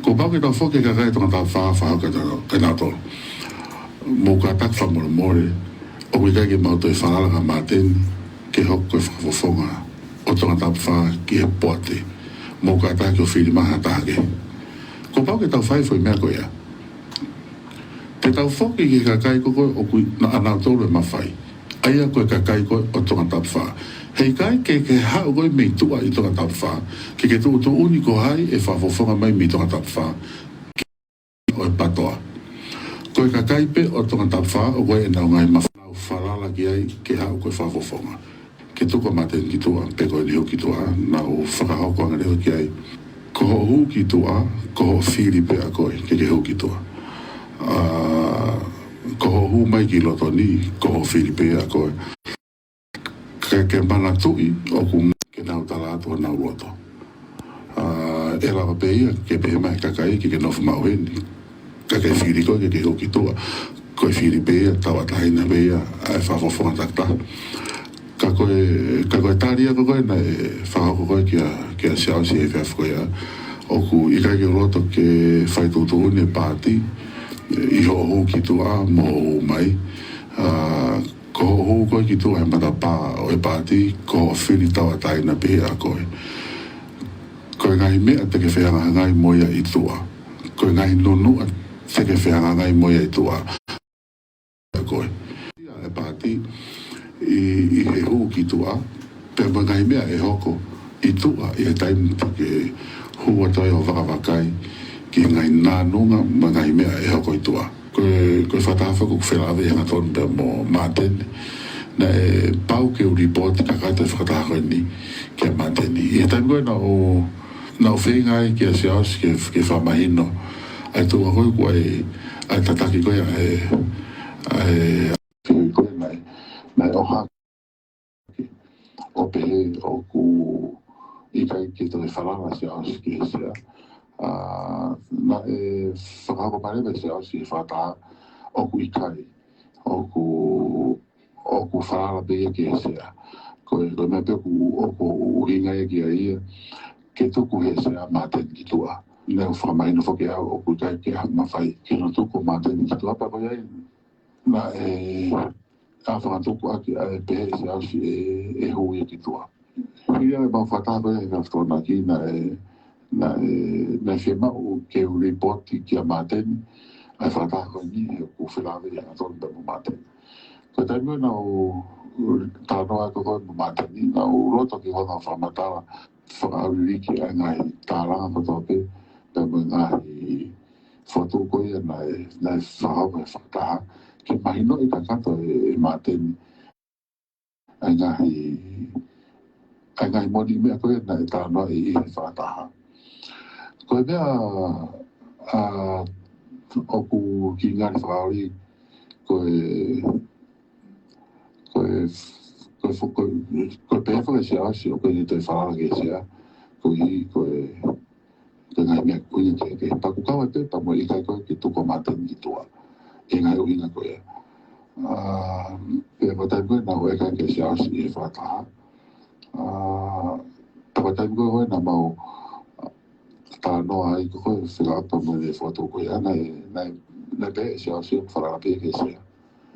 ko pau ke tau whoki kakai tonga tau whawha ka nau tolo mo ka tak whamore more o kui kai ke mau toi whalala ka mateni ke hok koe whakafofonga o tonga tapwha ki he poate mo ka tāke o whiri maha tāke ko pau ke tau whai foi mea koe ia te tau whoki ki kakai koe o kui na anau tōru e mawhai aia koe kakai koe o tonga tapwha hei kai ke hao koe mei tua i tonga tapwha ke tu uni ko hai e whafofonga mai mi tonga tapwha o e patoa koe kakai pe o tonga tapwha o koe e nau ngai mawhau Falala ki ai ke hau koe whafofonga. Ke tuka maten ki tua, pe koe liho ki tua, na o whakahau koanga leo ki ai. Ko ho hu ki tua, ko ho whiri pe a koe, ke hu ki tua. Ko ho hu mai ki loto ni, ko ho whiri pe a koe. Ke mana tui, o ku ke nau tala atua nau loto. E lawa pe ia, ke pe mai kakai, ke nofu mau heni. Kakai whiri koe, ke hu ki tua. Koe whiri pe ia, tawa tahina pe ia, ai whafofonga takta. Ka koe tāria ko koe, na e whahako koe ki a siausi e whiaf koe a. Oku ikai ke roto ke whaitutu une pāti, i ho ho ki tua, mo ho mai. Ko ho ho koe ki tua, he mata pā o e pāti, ko ho whiri tawa taina pe a koe. Koe ngai mea te ke whianga ngai moia i tua. Koe ngai nonua te ke whianga ngai moia i tua. Koe. Ia e pāti, i he hu ki tua, pe ngai mea e hoko i tua, i he taimu ke hua toi o whakawakai, ki ngai nānunga, ma ngai mea e hoko i tua. Koe whatafa ku whelawe hanga tonu pe mo mātene, na e pau ke u ripoti kakaita whakataha ni ke mātene. I he taimu koe na o whengai ki a siaos ke whamahino, ai tua koe koe ai tataki koe ai koe nai oha o pehe o ku i kai ki toi whalanga siaos ki he sea. Na e whakako parewe siaos ki he whataha o ku i kai, o ku whalanga pehe ki he sea. Koe mea pe o ku uhinga e ki a ia, ke tuku he sea māteni ki tua. Neu whakamahino whake au o ku kai ke hanga whai, ke no tuku māteni ki tua, pa koe ai, na e a whakatuku aki a e pehe siaos e hui ki tua. Ia e mau whataha koe e kawhtona ki na e whemau ke u ripoti ki a māteni, ai whataha koe ni e ku whilawe e a tonu pe mu māteni. Koe taimua na o tānoa ko koe mu māteni, na o roto ki honga whamatala, whakauriki ai ngai tāranga kotoa pe mu ngai whatu koe na e whahau e whataha, ke mahino i kakato e māteni, ai ngai moni mea koe na e tānoa i whataha. Koe mea oku ki ngāri whakauri koe pefa ke sea si o koe ni toi whara ke sea koe ngai mea koe ni ke paku kawa te pamo i kai koe ki tuko māteni ki tua e ngai uhinga koe pe matai koe na o e kai ke sea si e whataha matai koe na mau tānoa ai koe whilapa mo ne whatu koe na pe e sea si o whara pe ke sea.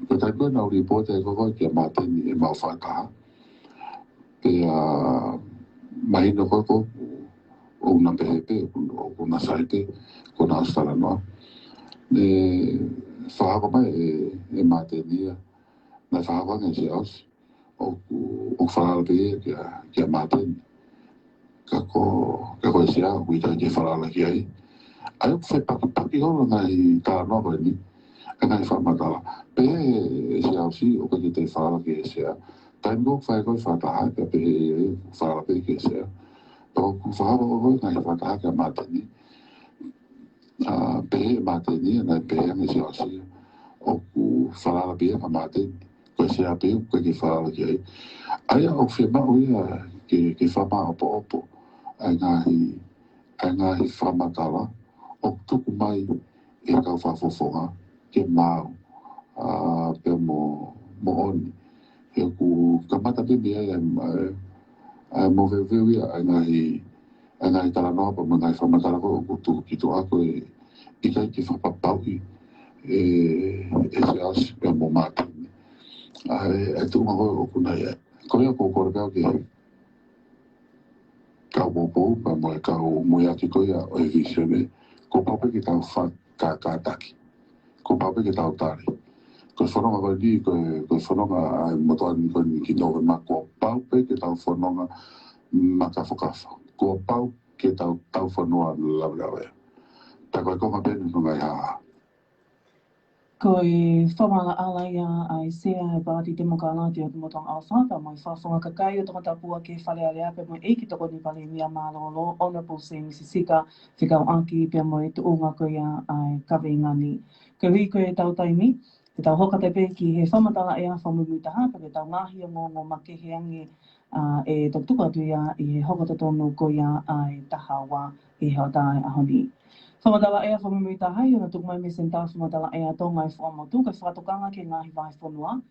Koe tai koe na uri pote e koe ki a māteni e mau whataha. Pe mahino koe koe o una pehepe, o una saipe, ko na astara noa. Ne whahako mai e māteni ia. Na whahako ngai se aus. O whalala pe ki a māteni. Kako e sea, uita ke whalala ki ai. Ai o whai paki holo ngai tā noa koe ni. Ngai whamatala. Pe e se ausi o ka ki te whala ki e sea. Taimgo whai koe whataha ka pe e whala pe ki e sea. O ku whahapa koe ngai whataha ka māteni. Pe e māteni ngai pe e ngai se ausi. O ku whalala pe e ka māteni. Koe sea pe koe ki whala ki ai. Aia o whemau ia ke whama opo. Ai ngahi whamatala. O tuku mai e kau whafofonga. Ke mau pe mo oni e ku kamata pe mea e mo veveu ia ai ngai tala noa pa mo ngai whamatala ko ku tuku ki tu ako i kai ki whapapau e se asi pe mo mātini e tunga koe o kuna ia koe ko kore peo ke kau mopou pa mo e kau moiaki koe o e visione ko pape ki tau whakataki ko pape ke tau tari. Koe whanonga koe ni, koe whanonga ai motoa ni koe ni ki nowe ma kua paupe ke tau whanonga makawhakafa. Kua pau ke tau whanonga lawe. Ta koe konga pēne no ngai haa. Ko i whamala alaia ai sea e bāti te mokala te o te motong alwhata mai whawhunga kakai o tonga tapua ke whale alea pe mo eiki toko ni pale mia mālolo Honourable Sam Sisika whikau aki pe mo e tu unga ko ia ai kawe ingani. Ko hui ko e tau taimi, te tau hoka te pe ki he whamatala e a whamumi taha pa ke tau ngahi o ngongo make he angi e toktuka tu ia i he hoka tonu ko ia ai tahawa i hao tae ahoni. Whamatala ea whamumi tahai o na tukumai me senta whamatala ea tonga i whamotu kai whatokanga ke ngahi vai whanua.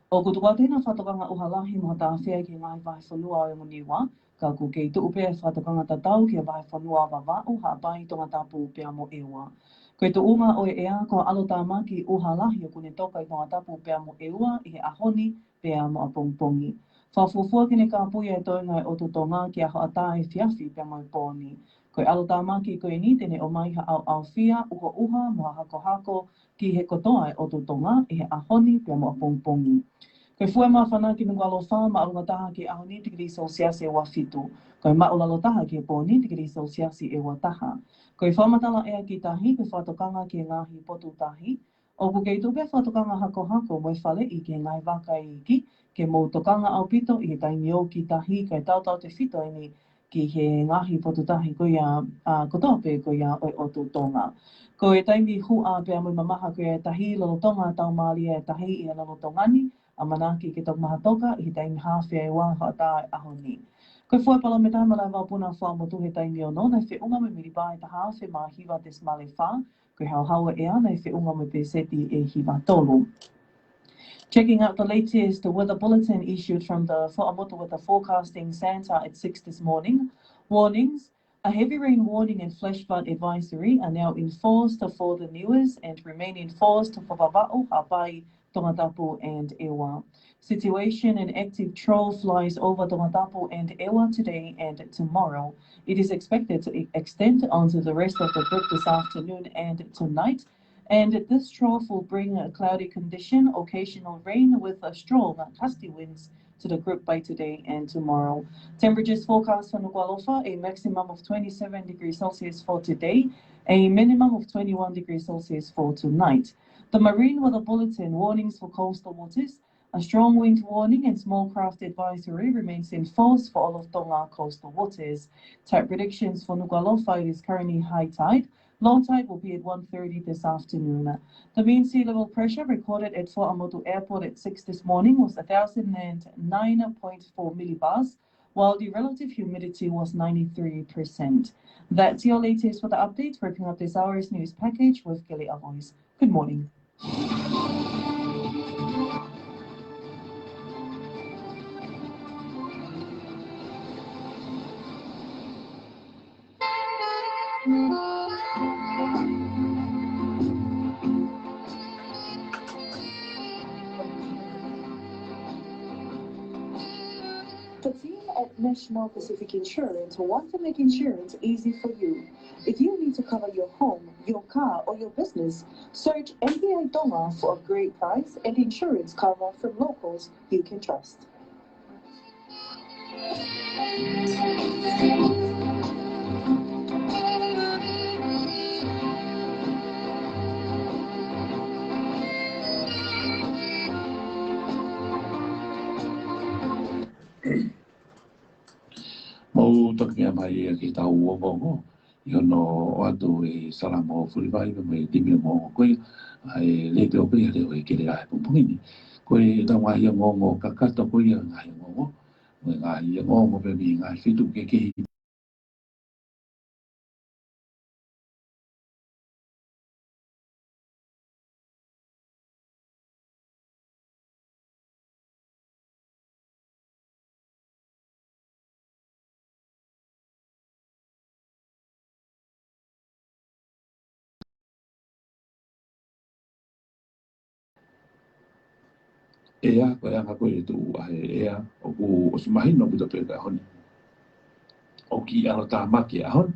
O kutukua tēnā whatokanga uhalahi mo ta awhia ki ngahi vai whanua o nguniwa, ka ku kei tu upea whatokanga tatau ki a vai whanua wa wau ha bai tonga tapu pea mo ewa. Koe tu unga o e ea ko alo tā maki uhalahi o kune toka i tonga tapu pea mo ewa i he ahoni pea mo a pongpongi. Whawhufua kine ka puia e toinga o tu tonga ki a hoa tā e whiawhi pea mo i pōni. Koe alo tā maki koe ni tene o mai ha au whia uha uha mo hako hako ki he kotoa o tu tonga i he ahoni pea mo a pongpongi. Koe fua maa whana ki nunga alo wha ma alunga taha ki ahoni tikiri Celsius e wa fitu. Koe ma ulalo taha ki e pōni tikiri Celsius e wa taha. Koe whamatala ea ki tahi koe whatokanga ki ngahi potu tahi. O ku kei tupe whatokanga hako hako mo e whale i ki ngai waka i ki ke mō tokanga au pito i he taimi o ki tahi koe tautau te whito ni ki he ngahi potu tahi ko ia kotoa pe ko ia o tu tonga. Ko e taimi hu a pe amu mamaha ko e tahi lolo tonga tau maali e tahi i a lolo tongani a manaki ke tok maha toka i he taimi hawhia e wā hata ahoni. Koe fua pala me taima lai wapuna wha motu he taimi o no, nei whi unga me miriba e taha whi maa hiwa te smale wha, koe hau hawa ea nei whi unga me pe seti e hiwa tolu. Checking out the latest weather bulletin issued from the Fo'amotu Weather Forecasting Centre at 6 this morning. Warnings: a heavy rain warning and flash flood advisory are now enforced for the Niues and remain enforced for Vava'u, Hawaii, Tongatapu and Ewa. Situation: an active troll flies over Tongatapu and Ewa today and tomorrow. It is expected to extend onto the rest of the group this afternoon and tonight. And this trough will bring a cloudy condition, occasional rain with a strong gusty winds to the group by today and tomorrow. Temperatures forecast for Nuku'alofa, a maximum of 27 degrees Celsius for today, a minimum of 21 degrees Celsius for tonight. The Marine Weather Bulletin: warnings for coastal waters, a strong wind warning and small craft advisory remains in force for all of Tonga coastal waters. Tide predictions for Nuku'alofa: it is currently high tide. Low tide will be at 1:30 this afternoon. The mean sea level pressure recorded at Fo'amotu Airport at 6 this morning was 1,009.4 millibars, while the relative humidity was 93%. That's your latest weather update. Wrapping up this hour's news package with Kelly Avoys. Good morning. The team at National Pacific Insurance want to make insurance easy for you. If you need to cover your home, your car, or your business, search NPA Tonga for a great price and insurance cover from locals you can trust. Mau tokia mai e ki tau o ngongo. I ono o atu e salamo furiwai me me timi mo koe. Ai le te o koe leo e kere ai pupungini. Koe tau ngai a ngongo kakata koe a ngai a ngongo. Koe ngai a ngongo pe mi ngai fitu ke kehi. Ea, koe anga koe tu ahe ea, o ku o sumahino puta peka honi. O ki alo tā maki a honi,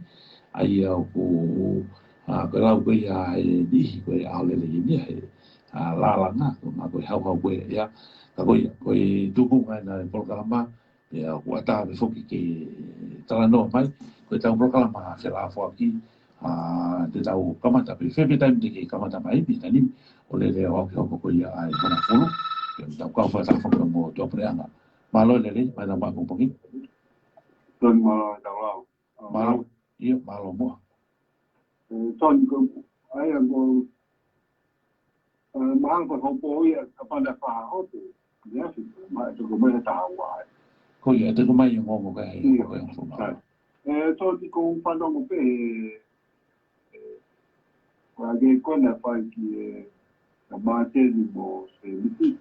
ai au ku koe lau koe a e nihi koe a ole le ini he lālanga, koe hau koe ea, ka koe tuku ngai na polokalama, ea ku ata me foki ke talanoa mai, koe tau polokalama se la fua ki, te tau kamata pe whepe taim te ke kamata mai pi tani o le o ke o ko ia ai kona fulu ke tau kau fa sa fa mo to preanga malo le mai na ma ko poki Don malo tau lau. malo ia malo mo Ton ko ai ko mahang ko po ia kapanda fa ho tu. Ya si ma to ko mai ta wa. ko ia te ko mai ngo mo ka ai ko ia fu ma Ton ko fa no mo pe wa ge ko na fa ki ma te ni mo se mi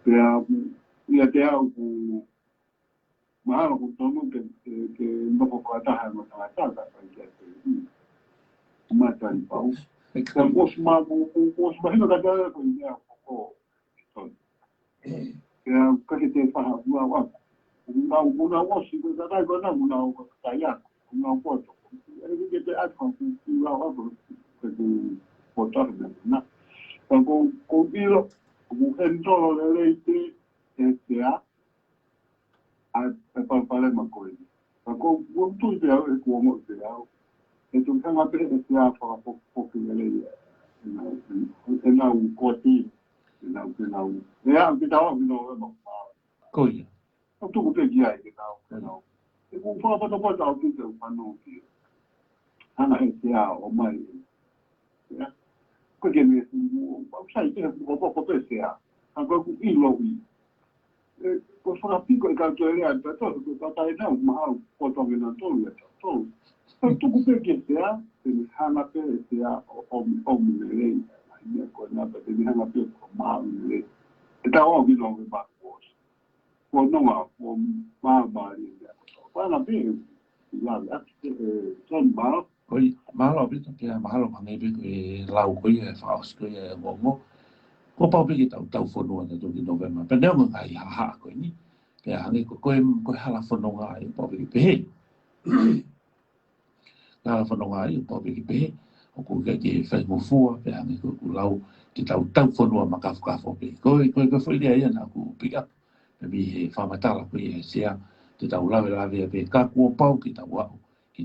pe a ia te au ku mahalo ko tomo ke no ko ata ha no ta ta ta ke ma ta ni pau ko bos ma no ka ta ko ni a ko ya ka te fa ha wa una wa si ko ta ko na una ko ta ya una ko to e ke te a ko wa wa ko ko ta na ko bilo ko ento le te a para makoi. Ako buntu dia ko mo dia. Itu kan apa dia para pok ele na u koti na ya kita no no. ko ia Tu ko te dia kita no. Ko fa pa ta ki te pa no ki. Ana dia o mai. Ya. Ko ke me ba sai te ko pe sia. Ako ku ilo wi. Ko fa pico e canto ele a to ko ta ina ma ko to me na to ya to tu ku pe ke sea te hana pe sea o me le ai ko na pe te hana pe ko ma le e ta o vi no ba ko no ma ri ya ko na pe la ton ba ko malo bi to ke malo ma ngai bi ko lau ko ia fa os ko ia ngo ko pa bi tau tau fono na to ki november pe ne mo ai ha ko ni ke hangi ko hala fono ai pa bi pe hala fono ai pa bi pe o ko ke fa mo fu pe hangi ko lau ki tau tau fono ma ka fo pe ko foi dia na ku pick up pe bi fa mata la ko ia sia te tau la pe ka ku pa ki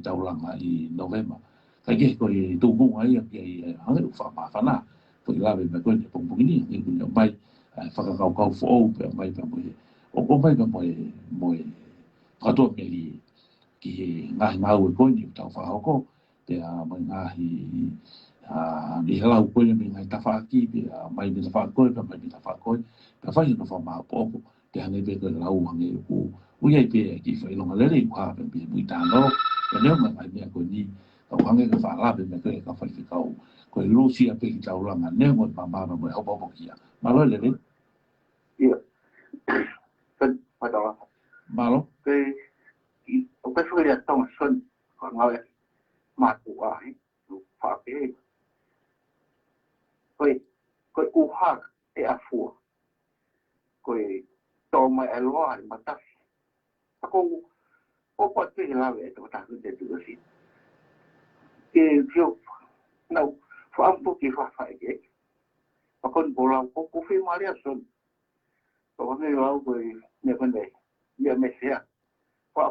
tau langa i november ka ke ko i tu bu ai ke hangi fa ma fa na ko la be ko ni pung pung ni mai whakakau fo o pe mai pe mo o mai pe mo ka to me li ki nga nga o ko ni ta fa ko te a mai nga hi ni hala ko ni nga ta fa ki pe mai ni fa ko pe mai ni ta fa ko pe fa ni no fa ma po te ane pe ko la u hange ku u ye pe ki fa lo ngale ri kwa pe mu ta no pe ne ma mai ko ni o hange ka fa la pe me ka fa ki ka ko lu si a pe ki ta ula nga ne mo ma mo ho po ki ya ma lo le iya kan pada malo ke o pe fo ya tong son ko ngale ma ku ai lu fa pe ko u ha e a fu ko to mai a lo ai ma ta ko o po te la ve to ta ku te tu si ke fio no fa un po ki fa ke pa kon bola ko fi maria son ko ne lo ko ne kon de ya me sea fa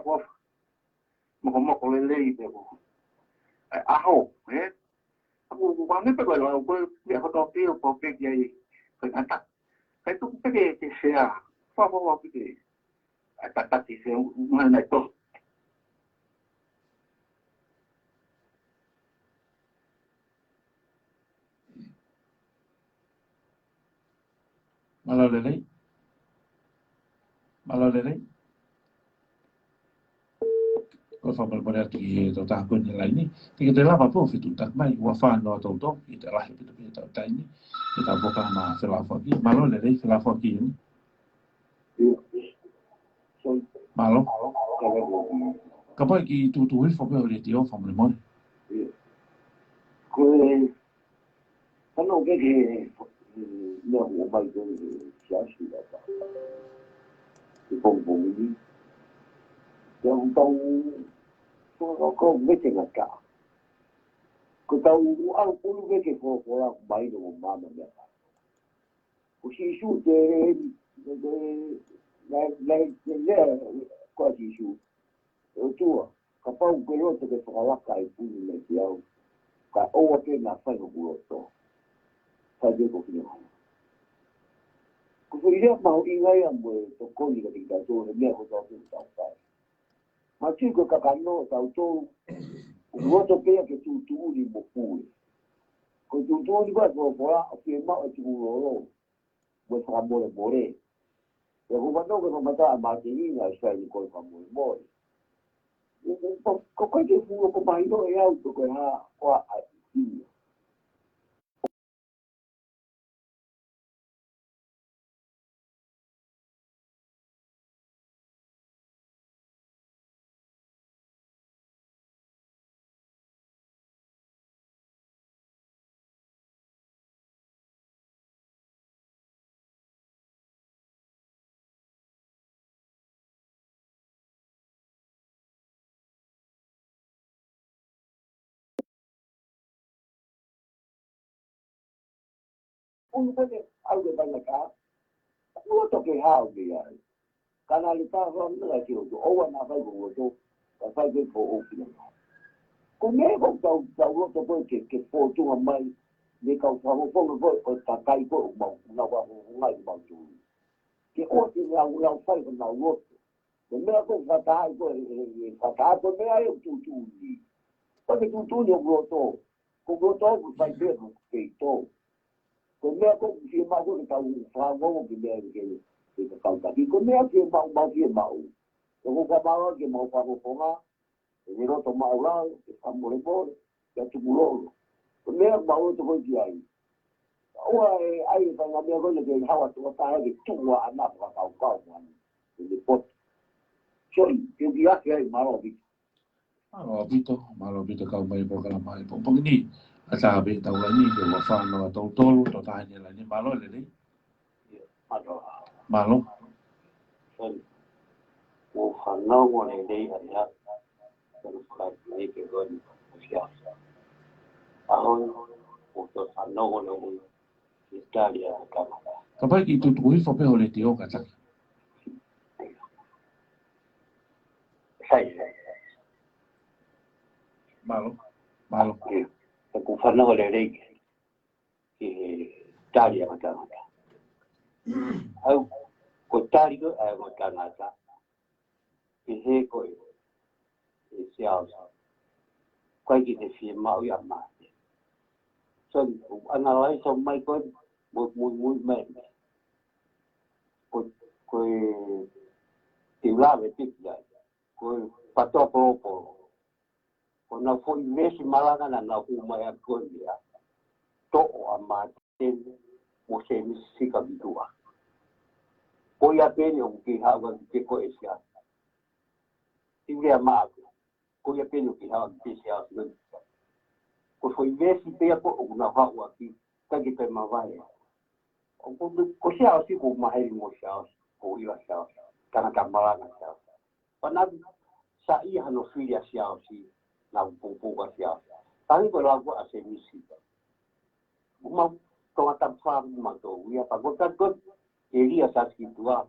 mo ko le de ko a ho aku ne pe ko lo ko ya ko to ti po pe ya ko ata kai tu pe ke sea fa ke ata ti se una na to malo le ko fa mo le ki to ta ko ni la ni ki te la pa po fi tu ta mai wa fa no to to ki te la hi pi ta ta ni ki ta bo ka ma se la fa ki malo le se la fa ki ni malo ka pa ki tu hi fa ko le ti o fa mo le mo ko no ke no o mai ko sia si da ta bong ni yang tau ko me te na ka ko tau au ko lu ke ko la mai no ma ma ya ko si su de la ko si su o tu kapau ke lo te whakawaka I puni me ki au. Ka oa ke ngā whai no kuroto. Whai te ko kina hana. Ko whiria maho ingai a mwe to koni ka tika tō he mea ko tau kini tau whai. Ma tiko kakano tau tō kuroto pia ke tūtūri mo pui. Ko tūtūri kwa tōpora o ki e mao e tukuroro mo whakamore more. E ko wano ke mamata a mate inga e sai ni koi whamore more. Ko koe te fua ko mahino e au to koe ha koa a ia. Unu kake au ke bana ka. Ua to ke hao ke ai. Kana li pa ho na ki o oa na vai ko to. Ka vai ke ko o ki. Ko me ko tau tau to ko ke po tu mai. Ni ka fa ho ko ko ta kai ko mo na wa ho ngai mo tu. Ke o ti na u fai ko na u. Ko me ko fa ta ko fa ta ko me ai tu tu ni. Ko ke tu tu ni o to. Ko to ko fai ke to. Ko mea ko ki ma ko ka u fa ngo ki mea ke ka ka ki ko mea ki ma ki ma u ko ka ma ki ma fa ko nga e ni ro to ma ra ke fa mo le bo ya tu bulo ko mea ma u to ko ki ai o ai ka nga mea ko ke ha wa to ta ke tu wa ana ka ka ni pot choi ke dia ke ai ma ro bi Malo bito kau mai boka mai po ni ata be tau ni ke wa fa no to to to ta ni la ni malo le ni malo o fa no mo le dei ya ko fa ni ke go ni ya ahon o to fa no mo le Italia ka ka pai ki tu tu fo pe ho le ti o ka ta sai malo ko fa no le dei ke Italia ka au ko tari ko ai mo kanata ke he ko e siao ko ki te fi ma u ya ma so ana lai so mai ko mo me ko ti la ve ti ya ko pato ko na fo mesi malanga na ku mai ko ya to o ma te mo se mi sika bitua ko ya pene o ki hawa ke ko esia ti vea ma ko ya pene o ki hawa ke sia ko foi vesi pe ko o na hawa ki ka ki te mavai ko sia o si ko mai mo sia ko ila sia kana ka malanga sia pana sa ia no filia sia o si na popo ka sia tani ko la ko a se mi si uma ko ata fa ma to ia pa ko ta ko elia sa ki tua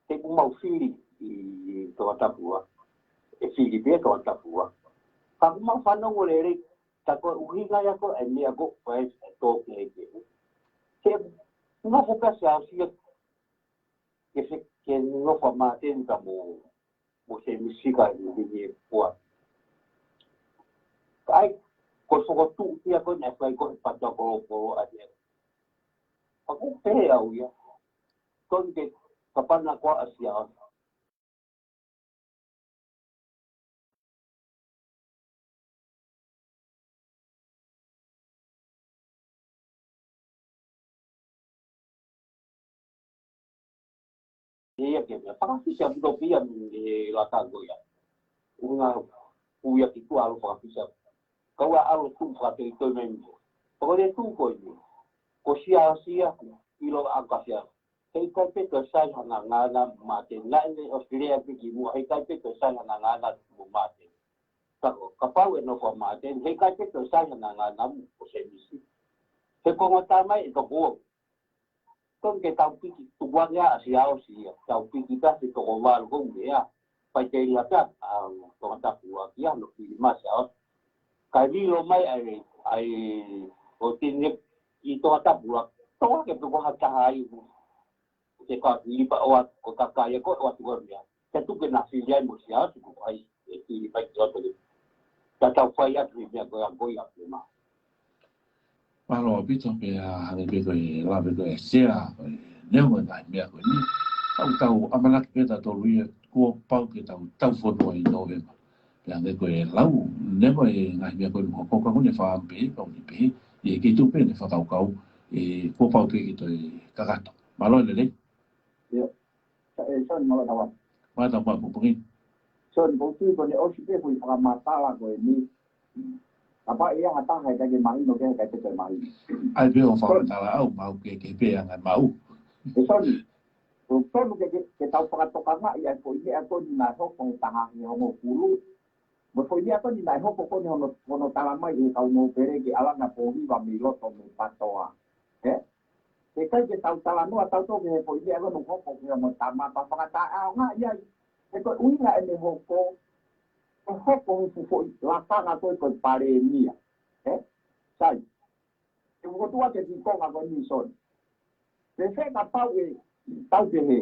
te uma fili i to ata pua e fili be to ata pua pa uma fa no le ta ko uhinga ya ko e mia ko pues to ke no fo ka sa si que no fa ma ten como se música ni pua ai ko so tu ia ko na fa ko pa to ko a aku pe au ya con que papá na ko asia ia que me para si se do pia ni la tango ya una uia ki tu alu para pisa ko wa alu tu fa te to men ko de tu ko sia ilo akasia hei kai pe to sai hana ngana mate na ni Australia pe ki mu hei kai pe to sai hana ngana mu mate ka kapau no fa mate hei kai pe to sai hana ngana mu ko se misi he ko ngata mai to bo ton ke tau piki tu wa ya asia o si tau piki ta se to mal go ya pai te ria ta ko ta pu kia no ki ma sa kai vi lo mai ai o tin i to ta pu to ke to ha ta ai te ka i pa o ko ka ka ye ko o tu ya te tu ke na filia mo sia tu ai i pai to to ta ta fa ya tu ya go ya ma Malo bito pe a le bito e la bito e sea ne mo na me ko ni tau amala ke ta to ri ko pau ke tau fo no i november ya de ko e lau ne mo e na me ko ko ne fa pe ko ni pe e ke tu pe ne fa tau kau e ko pau ke to e kagato malo le le yo son mo ta wa ma ta pa pu son bo tu ko ne o si ke fu pa ma ta la ko ni apa ia hata hai ka ke mai no ke ka te mai ai be o fa ta la au ma ke pe nga mau son o son ke tau pa to ka ma ia ko ia ko ni na ho ko ta ha ni ho mo pulu mo ko ia ko ni na ho ko ni ho no ta la mai e ka no pere ke ala na po hi va mi lo to me patoa e ka ke tau ta la no tau to ke po ia ko no ho ko ke mo ta ma pa pa ta a nga ia e ko ui na e ho ko ko fu la ta na ko pare mia sai e ko tu ate ki ko ga ni son se fe ka pau e tau te he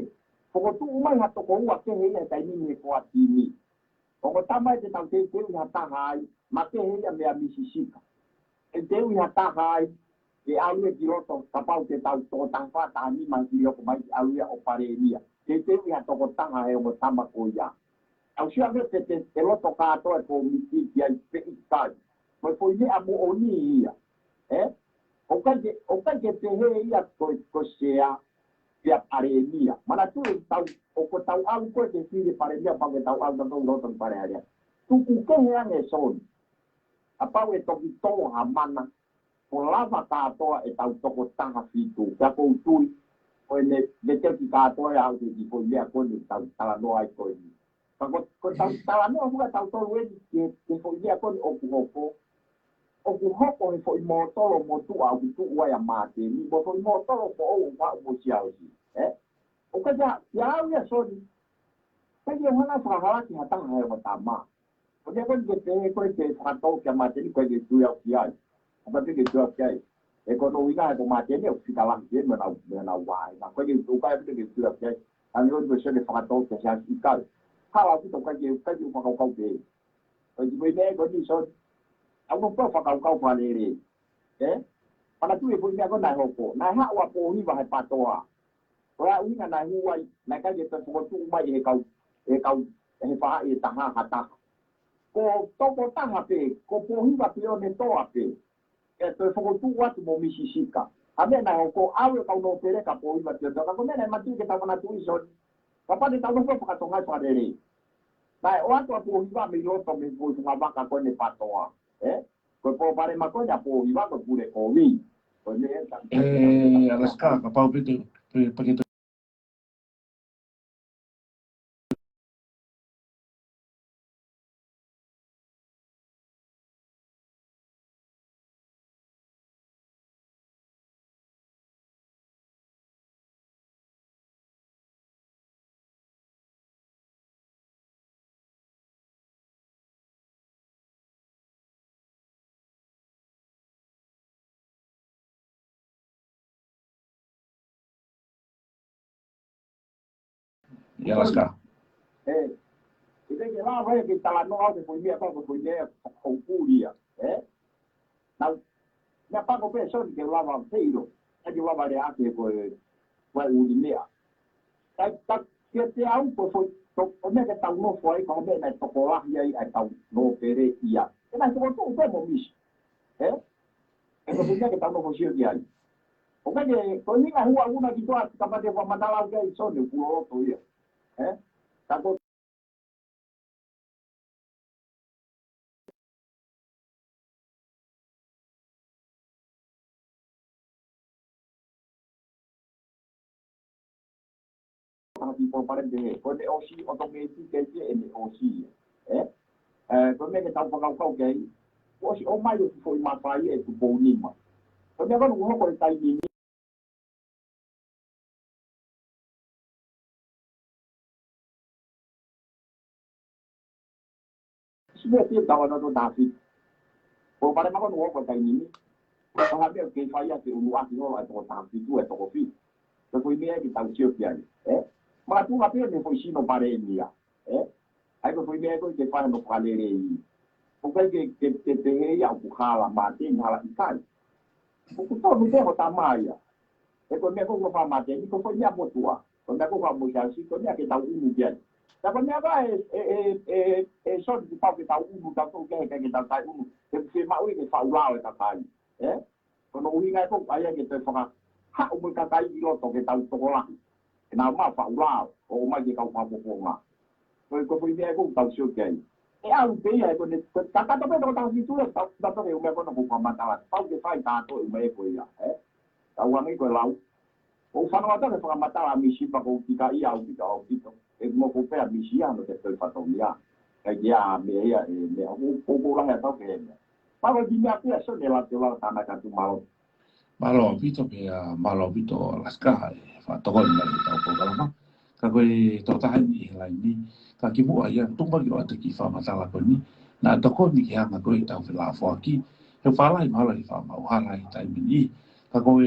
ko tu mai ha to ko wa ke he ya tai ni ko ati ni ko ta mai te tau te ha ta hai ma ke he ya me a misisika e te ha ta hai e alu ki roto ka pau te tau to ta fa ta ni ma ki ko mai alu ya o pare mia te ha to ko ta ha e mo tamba ko ya au sia me te loto ka to e ko mi ki ai pe i tai mo foi ni amo oni ia o ka ke te he ia ko sea ia paremia mana tu tau o ko tau au ko te fili paremia pa ke tau au no loto paremia tu ku ke he ane son apa we to ki to ha mana o lava ka to e tau to ko tanga fitu ka ko tu o ne te ki ka to e au ki ko ia ko ni tau tala no ai ko ni ko tau no fuga tau to we ke ko ia ko o ku hoko e fo i mo tolo mo tu au tu wa ya mate ni mo fo i mo tolo fo o wa mo sia o si o ka ya ya so ni ka ye hana fa hala ki hata ha mo tama o ne ko ke fa to ke mate ni ko ke tu ya ki ai ba ke tu ya ki ai e ko no ina ko mate ni o si ka lang ye mo na wa na ko ke tu ka ke tu ya ki ai ani o do se ke fa to ke ya ki ka hala ki to ka ke fa ka ke o di me ko ni so au ko fa ka fa le pana tu e po me ko na hoko na ha wa po ni ba ha patoa ora una na huai na ka je to tu mai e fa e ta ha ta ko to ko ta ha pe ko po hi ba pio ne to a pe to fo tu wa tu mo misisika a me na hoko au ka no pere ka po hi ba pio ka ko me na ma tu ke ta na tu iso papa de ta no fo ka to ngai fa le na o ato po hi ba mi lo to me po tu ma ba ka ko ne patoa ko po pare ma ko ya po hi ba ko pure ko mi ko ne alla scala pau perché alla scala Ite ke la vai ke tala no au ko mia ko mia ko puria na pa ko pe son ke la va feiro a que la va le ate ko wa uri mea ta ke te au ko to o me ke tau no foi ko me na to ko la ia ai tau no pere ia e na ko to ko mo mis e ko punya ke tau no ko sio ia o ke ko ni na hua una ki to a ka pa de wa mandala ke son de ku to ia ta ko tipo para de ko de osi automatic ke e me osi ko me ke tau pa kau ke osi o mai fo ma fa e tu po ni ma ko me ko ko tai ni dia sih tahu ada tuh David. Kalau pada makan uang pada ini, kalau dia ke saya ke uang itu atau David itu atau kopi. Kalau ini kita ucap dia, maka tu apa yang foi sino pada ini ya, Aí foi dia que faz no palheiro. Porque que tem ya bukhala mate ngala ikan. Porque todo mundo é tamaya. É quando é que eu vou mate, ni ko nya botua. Quando é que eu vou mudar se quando é que tá um dia. Da quando é só de pau que tá um da to que tá sai um. Que ma ui que fa uau tá sai. Quando o inga ko aí que te fa ha o ka kai lo to que tá to lá. Na ma fa uau o ma que ka fa boa. Ko foi dia ko tá sio que ang pia ko ni kata pa to tang situ ta to eu me ko no ko mata pau que fai ta to me ko ya ta wa mi ko lau o fa no ta ko mata la mi si pa ko tika ia o tika o tito e mo ko pe a mi si ano te fa to ya e ya me ya me o la ya to ke pa ko di ya pia so ne la te la ta na ka tu malo malo pito pe malo pito las ka fa to ko na ta ko ka ka ko to ta ni la ni ka ki mo ia tu ba yo ata ki fa masala ko ni na to ko ni ha ma ko ta fa la fo ki he fa la ma la fa ma ha la ta ni ka ko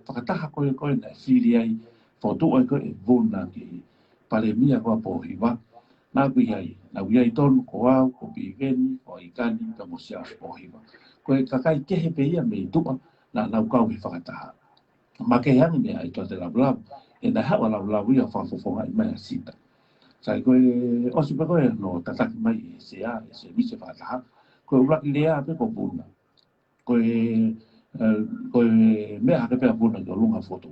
fa ta ha ko na fi ri ai fo tu ai ko e bona ki pale mia ko po hi wa na ku ai ton ko wa ko bi ven ko i kan ni ka mo sia po hi wa ko ka kai ke he pe ia me tu na ka wi fa ta ma ke ha ni ai to te la bla e na hawa la ia fa fo ai mai sita sai ko o si ko no ta mai se mi se fa ta ko ula le a pe ko buna ko me ha pe buna ko lunga foto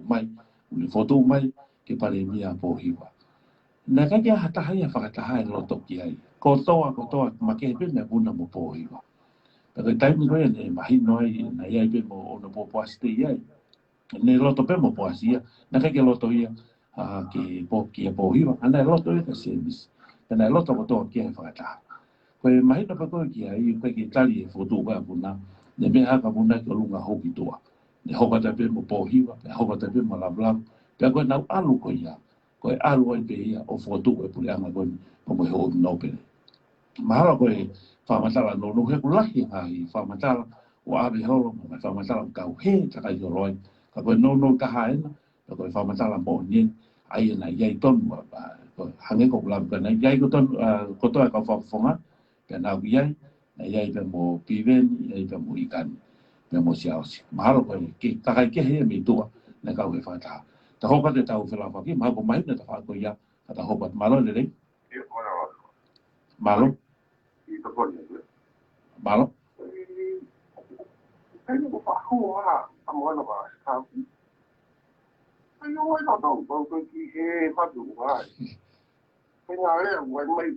mai ke pare mia po hiwa na ka ya hata hai fa ta hai lo to ki ai ko to ma ke pe me buna mo po hiwa pero tai mi ko ne mai noi na ia pe mo no po asti ia ne loto pe mo po asia na ke loto ia ki po hiwa ana loto ia se mis na loto ko to ki fa ta ko mai no ko ki ai ko ki tali foto ba buna ne me ha ka buna ko lunga ho ki toa ne ho ka pe mo po hiwa ho ka pe mo la bla pe ko na alu ko ia ko alu ai pe ia o foto ko pu anga ko mo ho no pe ma ko fa matala no he ku lahi ai fa matala wa abi ho fa matala ka he ta ka yo roi ka ko no ka hae na ko fa matala mo ni ai na yai ton ba ko hange ko lam ka na yai ko ton ko to ka fa fonga ka na yai na yai pe mo piven yai pe mo ikan pe mo sia si ma ko ki ta ka ke he mi tu na ka we fa ta ta ho ka te ta u fa la fa ki ma ko mai na ta fa ko ya ta ho ba ma lo le malo malo cái nó có khô à anh nói là sao cái nó nó đâu có cái gì phát đủ à cái nhà này quen mấy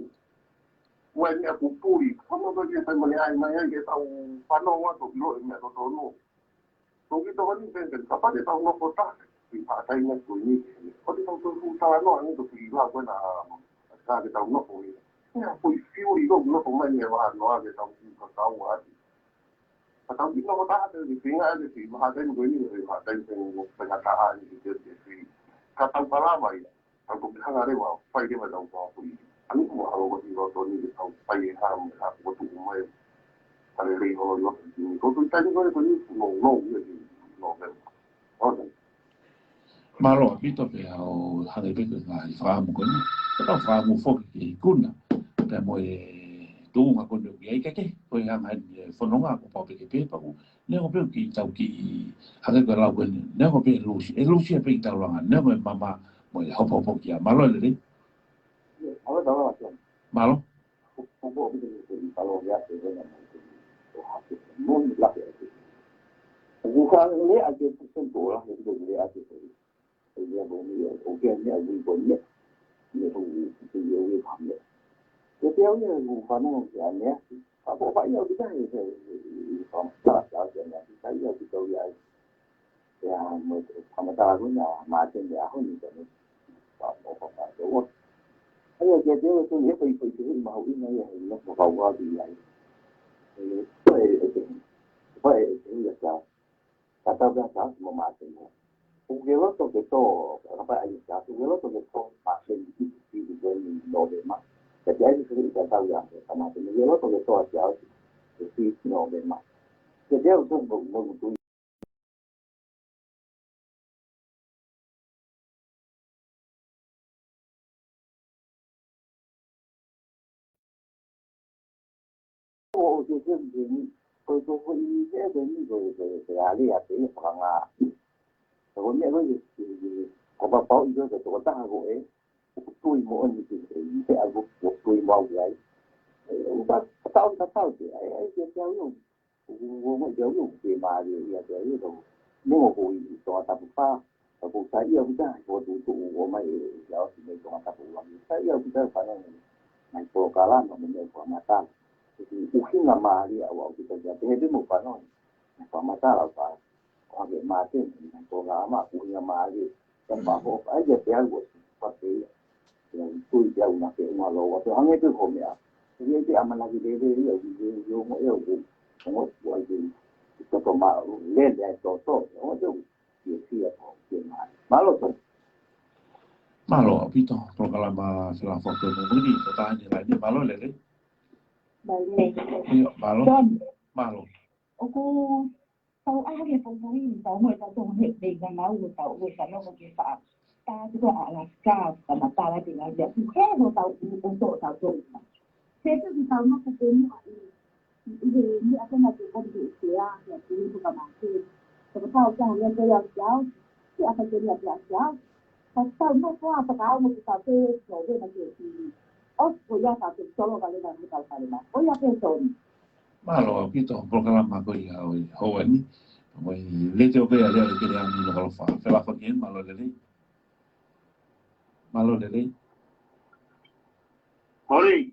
quen nhà cụ bùi không có cái gì mà ai mà cái tàu phán nó quá tụi lội mẹ nó nó tụi cái đó những cái các bạn để tàu nó có ta thì phải thay nhau tuổi như có cái tàu tôi phụ ta nó những tụi là cái là ra cái tàu nó bùi nhà bùi phiêu đi đâu nó cũng mấy nhà vào nó cái tàu quá tao biết nó có ta thì tiếng ai thì mà tên với người mà tênเป็นอาการที่เกิดที่ถ้าตั้งปลาไว้ทางกลุ่มทางอะไรว่าไฟที่มันเราพอคุยอันนี้ว่าเราที่เราตัวนี้เราไปทำครับวัตถุไม่อะไรเรื่องเราอยู่ที่นี่ก็ตัวใจก็ตัวนี้งงเลยงงเลยอ๋อ ma lo pito pe o ha de pe ka fa mo ko ni ta fa mo fo ki kuna pe mo tu ma ko de ai ka ke ko ya ma fo no nga ko pa pe pe pa ko ne ko pe ki tau ki ha de ko la ko ni ne ko pe lu si pe ta lo nga ne mo mama mo ho po ki ma lo le ma lo bukan ini ada tersentuh lah itu dia ada dia bumi okey ni ada bunyi ni tu dia we faham dia dia ni bukan orang ni apa apa yang kita ni faham tak ya ni saya kita ya sama tak punya macam dia pun ni kan apa tu ayo jadi tu dia pergi mau ini ya ini bawa dia vậy thì là kata bahasa semua macam ni. Ugelo to kita apa aja kita ugelo to kita macam di dalam doa Jadi ini sudah tahu ya, karena ini dia lo tuh tahu aja, jadi no memang. Jadi untuk membantu oh jadi ini kalau ini dia ini hari hari orang kalau ni lo kalau bawa itu tu kita harus tu mau ni tu ini aku tu mau lagi udah tahu tu dia jauh yang我jauh yang di mana dia jauh tu ni我会做大部分不在要不在我我们要是没做大部分在要不在反正没做干了我们没做mata jadi mungkin nama dia awak kita jadi dia mau panon apa masalah apa orang mati dengan programa punya mali dan bahawa aja dia buat seperti yang tu dia nak malu waktu hanya itu komia jadi dia aman lagi dia yo mau buat itu kita pemalu lihat dia toto itu dia siapa dia malu tu Malo, pito, programa sila foto ni, tanya lagi malo lele. Balik. Malo. Malo. Aku tahu dia pemui tahu mereka tu dengan mau tahu mereka nak kita. Ta juga Alaska sama tala dengan dia. Saya tahu untuk tahu. Saya tu tahu nak pun ini akan nak buat dia ya ini bukan maksud. Sebab tahu yang dia jauh si apa jadi jauh. Tahu nak apa tahu kita tu jadi macam oh, ya satu solo kali dah kita kali mah. Oh ya person. Malo, pito, programa ko ya hoan. Moi leto ko ya ke dia ni lo fa. Fela fa kien malo lele. Malo lele. Hori,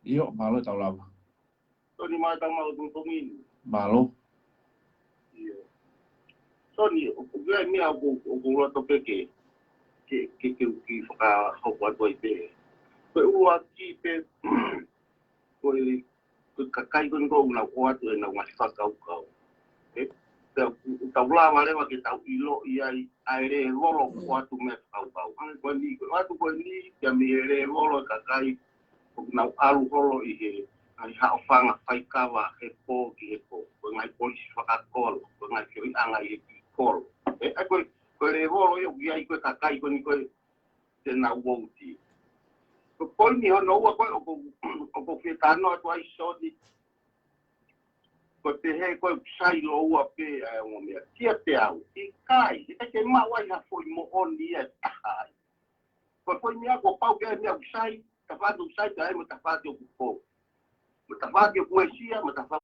Iyo malo tau lama. so ni mai tang mau tungin. Malo. Iya. So ni gue ni aku lo to ke fa ho buat boy be. Ua ki pe koi kakai kon ko na kuat na wa fa kau tau la mare wa ke tau ilo ia aire lolo kuat me kau an ko ni ya mi ere lolo kakai na alu lolo i ai ha fanga fai kawa e po ki e po ngai polisi fa kol ngai ki anga i kol ko re lolo yo ia ko kakai ko ni ko tena woti ko ni no wa ko fetano to ai so ni ko te he ko sai lo wa pe o me tia te au i kai e ke ma wa ya foi mo on ni e ko foi mi ko pau ke mi sai ta fa tu sai ta mo ta fa tu ko mo ta fa ke poesia mo ta fa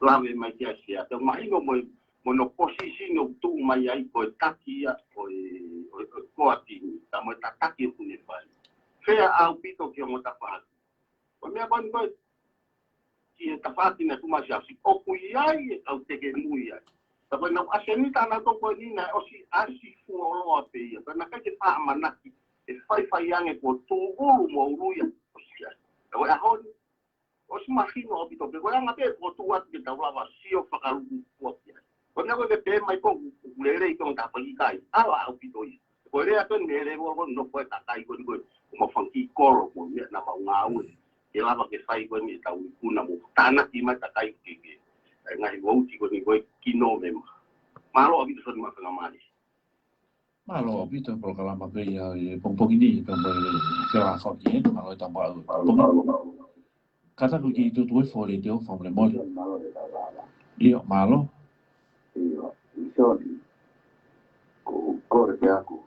lave mai kia sia te mai no mo posisi no tu mai ai ko takia ko ati ta mo taki ku ni pai fea au pito ki mo ta fa ko me ban ko ki ta fa na tu ma sia si o ku ai au te ke mu ai ta ko na aseni ta na ko ni na o si asi fu o lo pe ya na ka ke pa manaki e fai yang e ko tu mo ru ya o sia ta wa hon o si imagino o pito pe ko nga pe ko tu wat ke ta wa si o fa ka lu ko ya ko na ko pe mai ko le re ko ta pa kai ala o pito i ko re ato ne re mo no ko ta kai ko mo fanki ko mo ya na ma ngau e la ke fai ko ni ta u ku na mo tana ti ma ta kai ki ngai wo ti ko ni ko kino me malo o pito so ma ka mali Malo, pito programa ko ya pongpongini ko mo se la fa kien malo ta ba. Kata ko ki tu tu fo le teo fo le mo. Iyo malo. Iyo, iso ni ko re aku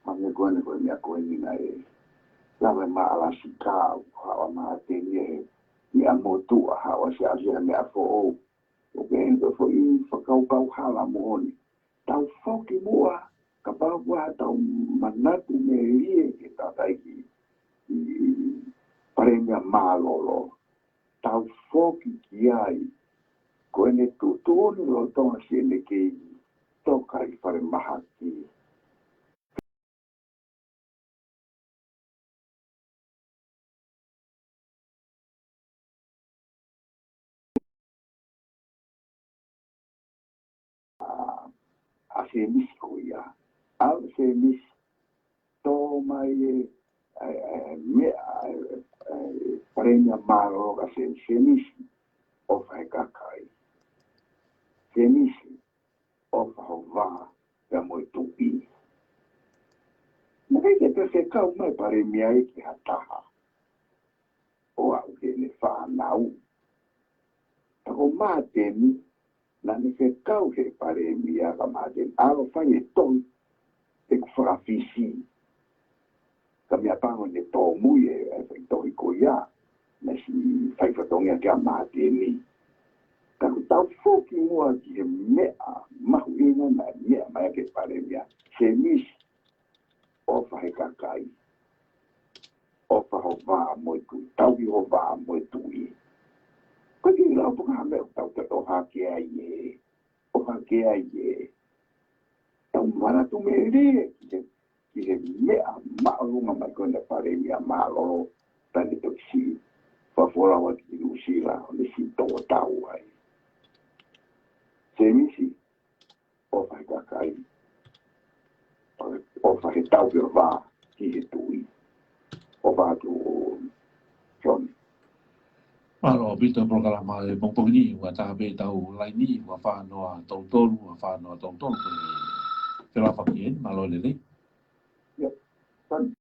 mame ko ni na e la ma ala sika ha ma te ni amotu ha o se asia me afo o bendo fo i fo kau hala mo ni tau fo ki mua ka pa wa tau manatu me rie ke ta tai ki pa paremia malolo. Tau foki ki ai. Koe ne tutuni lo tonga si ne kei. Toka i whare maha ki. A se misi ko ia. Au se misi. Tō mai paremia malo ka se misi. O whai kakai. Se misi. O whao wā. Ka moi tupi. Maka ke te se kau mai paremia e ki hataha. O au ke ne whanau. Tako māteni. Nani se kau he paremia ka māteni. Alo whai e toi. Te kuwhakawhisi. Ka mea pango ne tō mui e whai tohi ko ia. Na si whai whatongia kia māteni. Tako tau whoki mua ki he mea mahu inga na mea mai ke paremia. Se misi. O whahe kakai. O whaho wā moi tui. Tau i ho wā moi tui. Ko ki lau puka hame o tau te o hake ai e. O hake ai e. Tau maratu me rea ki he mea maalunga mai kona paremia malo. Tani to si. Whawhora wa ki usila. O ne si tō tau ai. Se misi. O whahe kakai. O whahe tau ki o wā. Ki he tui. O wā tu John. Malo bito programa e pongpongni wa ta be tau laini wa fa no tolu wa fa no tolu. Pero fa bien malo le. Yep.